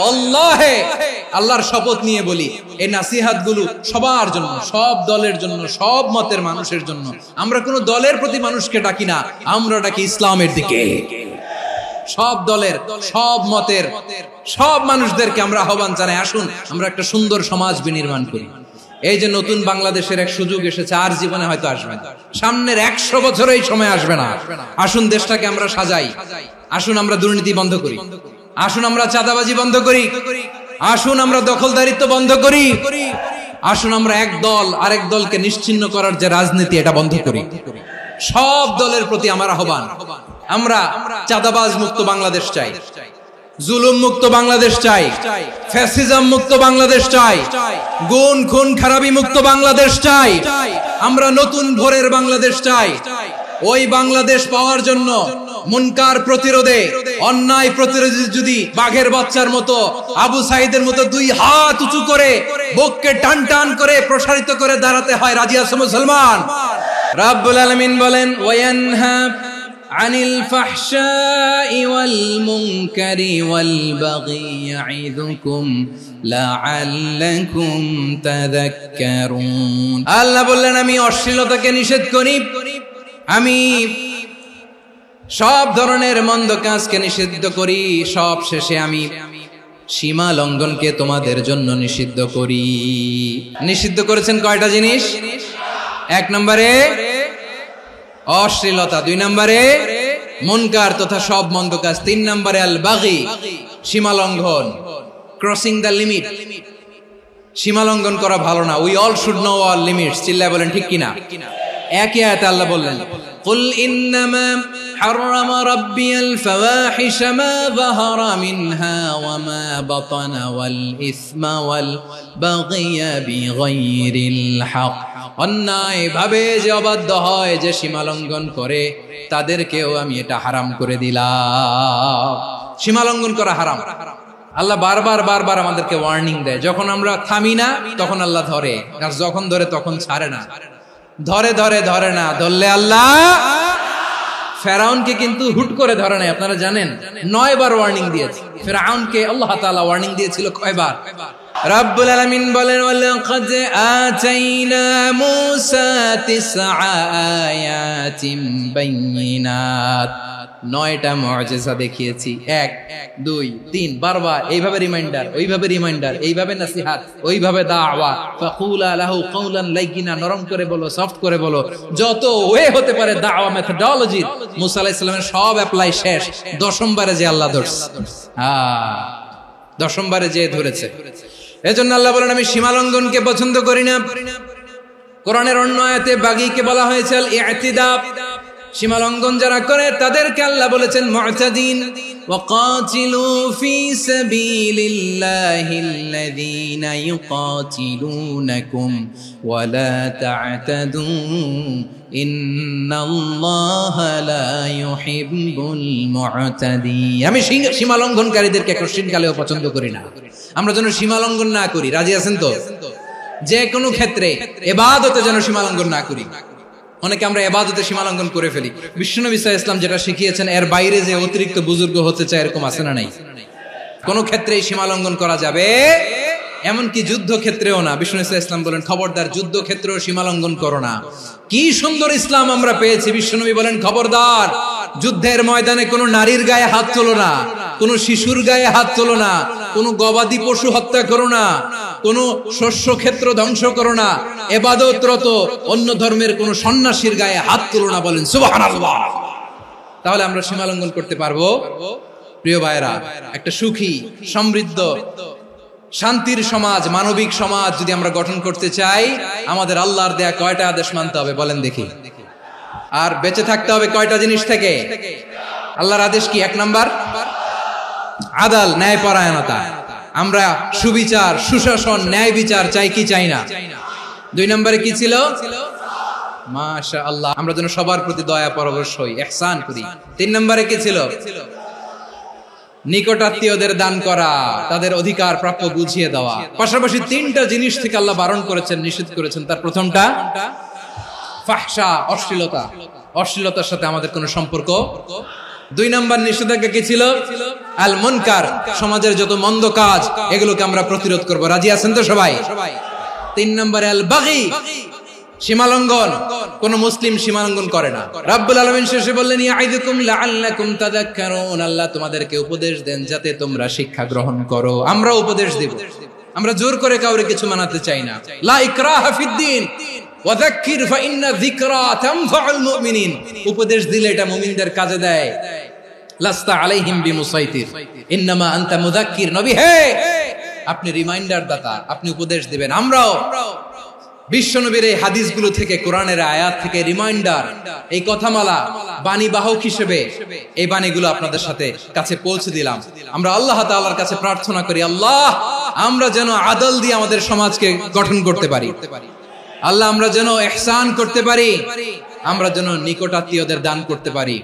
আল্লাহর শপথ নিয়ে বলি, এই নাসিহাত গুলো সবার জন্য, সব দলের জন্য, সব মতের মানুষের জন্য। আমরা কোন দলের প্রতি মানুষকে ডাকি না, আমরা ডাকি ইসলামের দিকে। সব দলের, সব মতের, সব মানুষদেরকে আমরা আহ্বান জানাই, আসুন আমরা একটা সুন্দর সমাজ বিনির্মাণ করি। এই যে নতুন বাংলাদেশের এক সুযোগ এসেছে, আর জীবনে হয়তো আসবে না, সামনের 100 বছর এই সময় আসবে না। আসুন দেশটাকে আমরা সাজাই, আসুন আমরা দুর্নীতি বন্ধ করি, আসুন আমরা চাঁদাবাজি বন্ধ করি, আসুন আমরা দখলদারিত্ব বন্ধ করি, আসুন আমরা এক দল আরেক দলকে নিশ্চিহ্ন করার যে রাজনীতি, এটা বন্ধ করি। সব দলের প্রতি আমার আহ্বান, আমরা চাঁদাবাজ মুক্ত বাংলাদেশ চাই, জুলুম মুক্ত বাংলাদেশ চাই, ফ্যাসিজম মুক্ত বাংলাদেশ চাই, গুণ খুন খারাপি মুক্ত বাংলাদেশ চাই, আমরা নতুন ভোরের বাংলাদেশ চাই। ওই বাংলাদেশ পাওয়ার জন্য মুনকার প্রতিরোধে, অন্যায় প্রতিরোধে যদি বাঘের বাচ্চার মতো, আবু সাইদের মতো দুই হাত উঁচু করে বুককে টান টান করে প্রসারিত করে দাঁড়াতে হয়, রাজি আছো মুসলমান? রাব্বুল আলামিন বলেন, ওয়ায়ানহা আনিল ফাহশাই ওয়াল মুনকারি ওয়াল বাগি ইয়াইযুকুম লাআল্লাকুম তাযাক্কারুন। আল্লাহ বললেন, আমি অশ্লীলতাকে নিষেধ করি, আমি সব ধরনের মন্দ কাজকে নিষিদ্ধ করি, সব শেষে আমি সীমা লঙ্ঘনকে তোমাদের জন্য নিষিদ্ধ করি। নিষিদ্ধ করেছেন কয়টা জিনিস? 1 নম্বরে অশ্লীলতা, 2 নম্বরে মুনকার তথা সব মন্দ কাজ, 3 নম্বরে আল বাগি সীমা লঙ্ঘন, ক্রসিং দ্য লিমিট। সীমা লঙ্ঘন করা ভালো না। We all should know our limits. চিল্লায় বলেন ঠিক কিনা? একই আয়াতে আল্লাহ বললেন, কুল ইন্নামা হারামা রাব্বিয়াল ফাওয়াহিশা মা যাহারা মিনহা ওয়া মা বাতানা ওয়াল ইসমা ওয়াল বাগিয়া বিগাইরিল হক। অন্যায় ভাবে যে অবাধ্য হয়, যে সীমা লঙ্ঘন করে, তাদেরকেও আমি এটা হারাম করে দিলাম। সীমা লঙ্ঘন করা হারাম। আল্লাহ বারবার আমাদেরকে ওয়ার্নিং দেয়। যখন আমরা থামি না তখন আল্লাহ ধরে, আর যখন ধরে তখন ছাড়ে না। ধরে না, ধরলে আল্লাহ। ফেরাউনকে কিন্তু হুট করে ধরে নাই, আপনারা জানেন 9 বার ওয়ার্নিং দিয়েছে। ফেরাউনকে আল্লাহ তাআলা ওয়ার্নিং দিয়েছিল কয়বার? রাব্বুল আলামিন বলেন, ওয়ালাকাদ আতাইনা মূসা 9 আয়াতিন বাইয়িনাত। 9টা মুআজিজা দেখিয়েছি, 1 2 3 বারবার এইভাবে রিমাইন্ডার, ওইভাবে রিমাইন্ডার, এইভাবে নসিহত, ওইভাবে দাওয়া। ফাকুলা লাহু কাওলান লাইয়িনা, নরম করে বলো, সফট করে বলো, যত ওয়ে হতে পারে দাওয়া মেথডোলজি। মুসা আলাইহিস সালামের সব অ্যাপ্লাই শেষ, 10ম বারে যে আল্লাহ ধরছে। 10ম বারে যে ধরেছে। এজন্য আল্লাহ বলেন, আমি সীমা লঙ্ঘনকে পছন্দ করি না। কোরআনের অন্য আয়াতে বাগীকে বলা হয়েছে আল ইতিদা। সীমা লঙ্ঘন যারা করে তাদেরকে আল্লাহ বলেছেন মুতাদিন। ওয়াকাতিলু ফি সাবিলিল্লাহিল্লাযীনা ইউকাতিলুনাকুম ওয়া লা তা'তাদু ইন্নাল্লাহা লা ইউহিব্বুল মুতাদিন। আমি সীমা লঙ্ঘনকারীদেরকে কোশ্চিনকালেও পছন্দ করি না। আমরা যেন সীমা লঙ্ঘন না করি, রাজি আছেন তো? যে কোনো ক্ষেত্রে ইবাদতে যেন সীমা লঙ্ঘন না করি। অনেকে আমরা ইবাদতে সীমা লঙ্ঘন করে ফেলি। বিশ্বনবী সাল্লাল্লাহু আলাইহি ওয়াসাল্লাম যেটা শিখিয়েছেন এর বাইরে যে অতিরিক্ত বুজুর্গ হতে চায়, এরকম আছে না নাই? কোন ক্ষেত্রেই সীমা লঙ্ঘন করা যাবে, এমনকি যুদ্ধ ক্ষেত্রেও না। বিশ্বনবী সাল্লাল্লাহু আলাইহি ওয়াসাল্লাম বলেন, খবরদার যুদ্ধ ক্ষেত্রেও সীমা লঙ্ঘন করো না। কি সুন্দর ইসলাম আমরা পেয়েছি। বিশ্বনবী বলেন, খবরদার যুদ্ধের ময়দানে কোনো নারীর গায়ে হাত তোলো না, কোনো শিশুর গায়ে হাত তোলো না, কোনো গবাদি পশু হত্যা করো না, কোনো শস্য ক্ষেত্র ধ্বংস করো না, ইবাদতরত অন্য ধর্মের কোনো সন্ন্যাসীর গায়ে হাত তোলো না। বলেন সুবহানাল্লাহ। তাহলে আমরা সীমা লঙ্ঘন করতে পারবো? প্রিয় ভাইরা, একটা সুখী, সমৃদ্ধ, শান্তির সমাজ, মানবিক সমাজ যদি আমরা গঠন করতে চাই, আমাদের আল্লাহর দেয়া কয়টা আদেশ মানতে হবে বলেন দেখি? আর বেঁচে থাকতে হবে কয়টা জিনিস থেকে? আল্লাহর আদেশ কি? 1 নাম্বার আদাল, ন্যায়পরায়ণতা। আমরা সুবিচার, সুশাসন, ন্যায় বিচার চাই কি চাই না? 2 নম্বরে কি ছিল? মাশাআল্লাহ, আমরা যেন সবার প্রতি দয়া পরবশ হই, ইহসান করি। 3 নম্বরে কি ছিল? নিকটাত্মীয়দের দান করা, তাদের অধিকার প্রাপ্য বুঝিয়ে দেওয়া। পাশাপাশি 3টা জিনিস থেকে আল্লাহ বারণ করেছেন, নিষেধ করেছেন। তার প্রথমটা ফাহশা, অশ্লীলতা। অশ্লীলতার সাথে আমাদের কোনো সম্পর্ক। 2 নম্বর নিষেধাজ্ঞা কি ছিল? আল মুনকার, সমাজের যত মন্দ কাজ এগুলোকে আমরা প্রতিরোধ করব। রাজি আছেন তো সবাই? 3 নম্বরে আল বাগী, সীমালঙ্ঘন। কোন মুসলিম সীমালঙ্ঘন করে না। রাব্বুল আলামিন শেষে বললেন, ইয়াইদুকুম লাআল্লাকুম তাযাক্কারুন। আল্লাহ তোমাদেরকে উপদেশ দেন যাতে তোমরা শিক্ষা গ্রহণ করো। আমরা উপদেশ দেব, আমরা জোর করে কাউরে কিছু মানাতে চাই না। লা ইকরাহা ফিদ্দিন ওয়াযাক্কির ফাইন্না যিকরা তানফাউল মুমিনিন। উপদেশ দিলে এটা মুমিনদের কাজে দেয়। লাস্তা আলাইহিম বিমুসাইতির ইন্নামা আনতা মুযাক্কির। নবী হে, আপনি রিমাইন্ডার দাতা, আপনি উপদেশ দিবেন। আমরাও বিশ্বনবীর এই হাদিসগুলো থেকে, কোরআনের আয়াত থেকে রিমাইন্ডার, এই কথামালা বাণী বাহক হিসেবে এই বাণীগুলো আপনাদের সাথে কাছে পৌঁছে দিলাম। আমরা আল্লাহ তাআলার কাছে প্রার্থনা করি, আল্লাহ আমরা যেন আদল দিয়ে আমাদের সমাজকে গঠন করতে পারি। আল্লাহ আমরা যেন ইহসান করতে পারি, আমরা যেন নিকটাত্মীয়দের দান করতে পারি।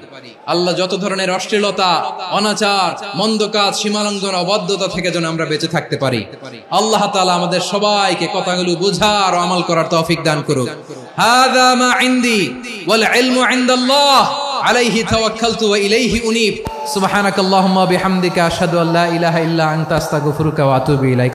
আল্লাহ যত ধরনের অশ্লীলতা, অনাচার, মন্দ কাজ, সীমালঙ্ঘন, অবাধ্যতা থেকে যেন আমরা বেঁচে থাকতে পারি। আল্লাহ তাআলা আমাদের সবাইকে কথাগুলো বোঝার ও আমল করার তৌফিক দান করুক। হাযা মা ইনদি ওয়াল ইলমু ইনদাল্লাহ আলাইহি তাওয়াক্কালতু ওয়া ইলাইহি উনীব। সুবহানাকাল্লাহুম্মা ওয়া বিহামদিকা আশহাদু আল্লা ইলাহা ইল্লা আনতা আস্তাগফিরুকা ওয়া আতুবু ইলাইক।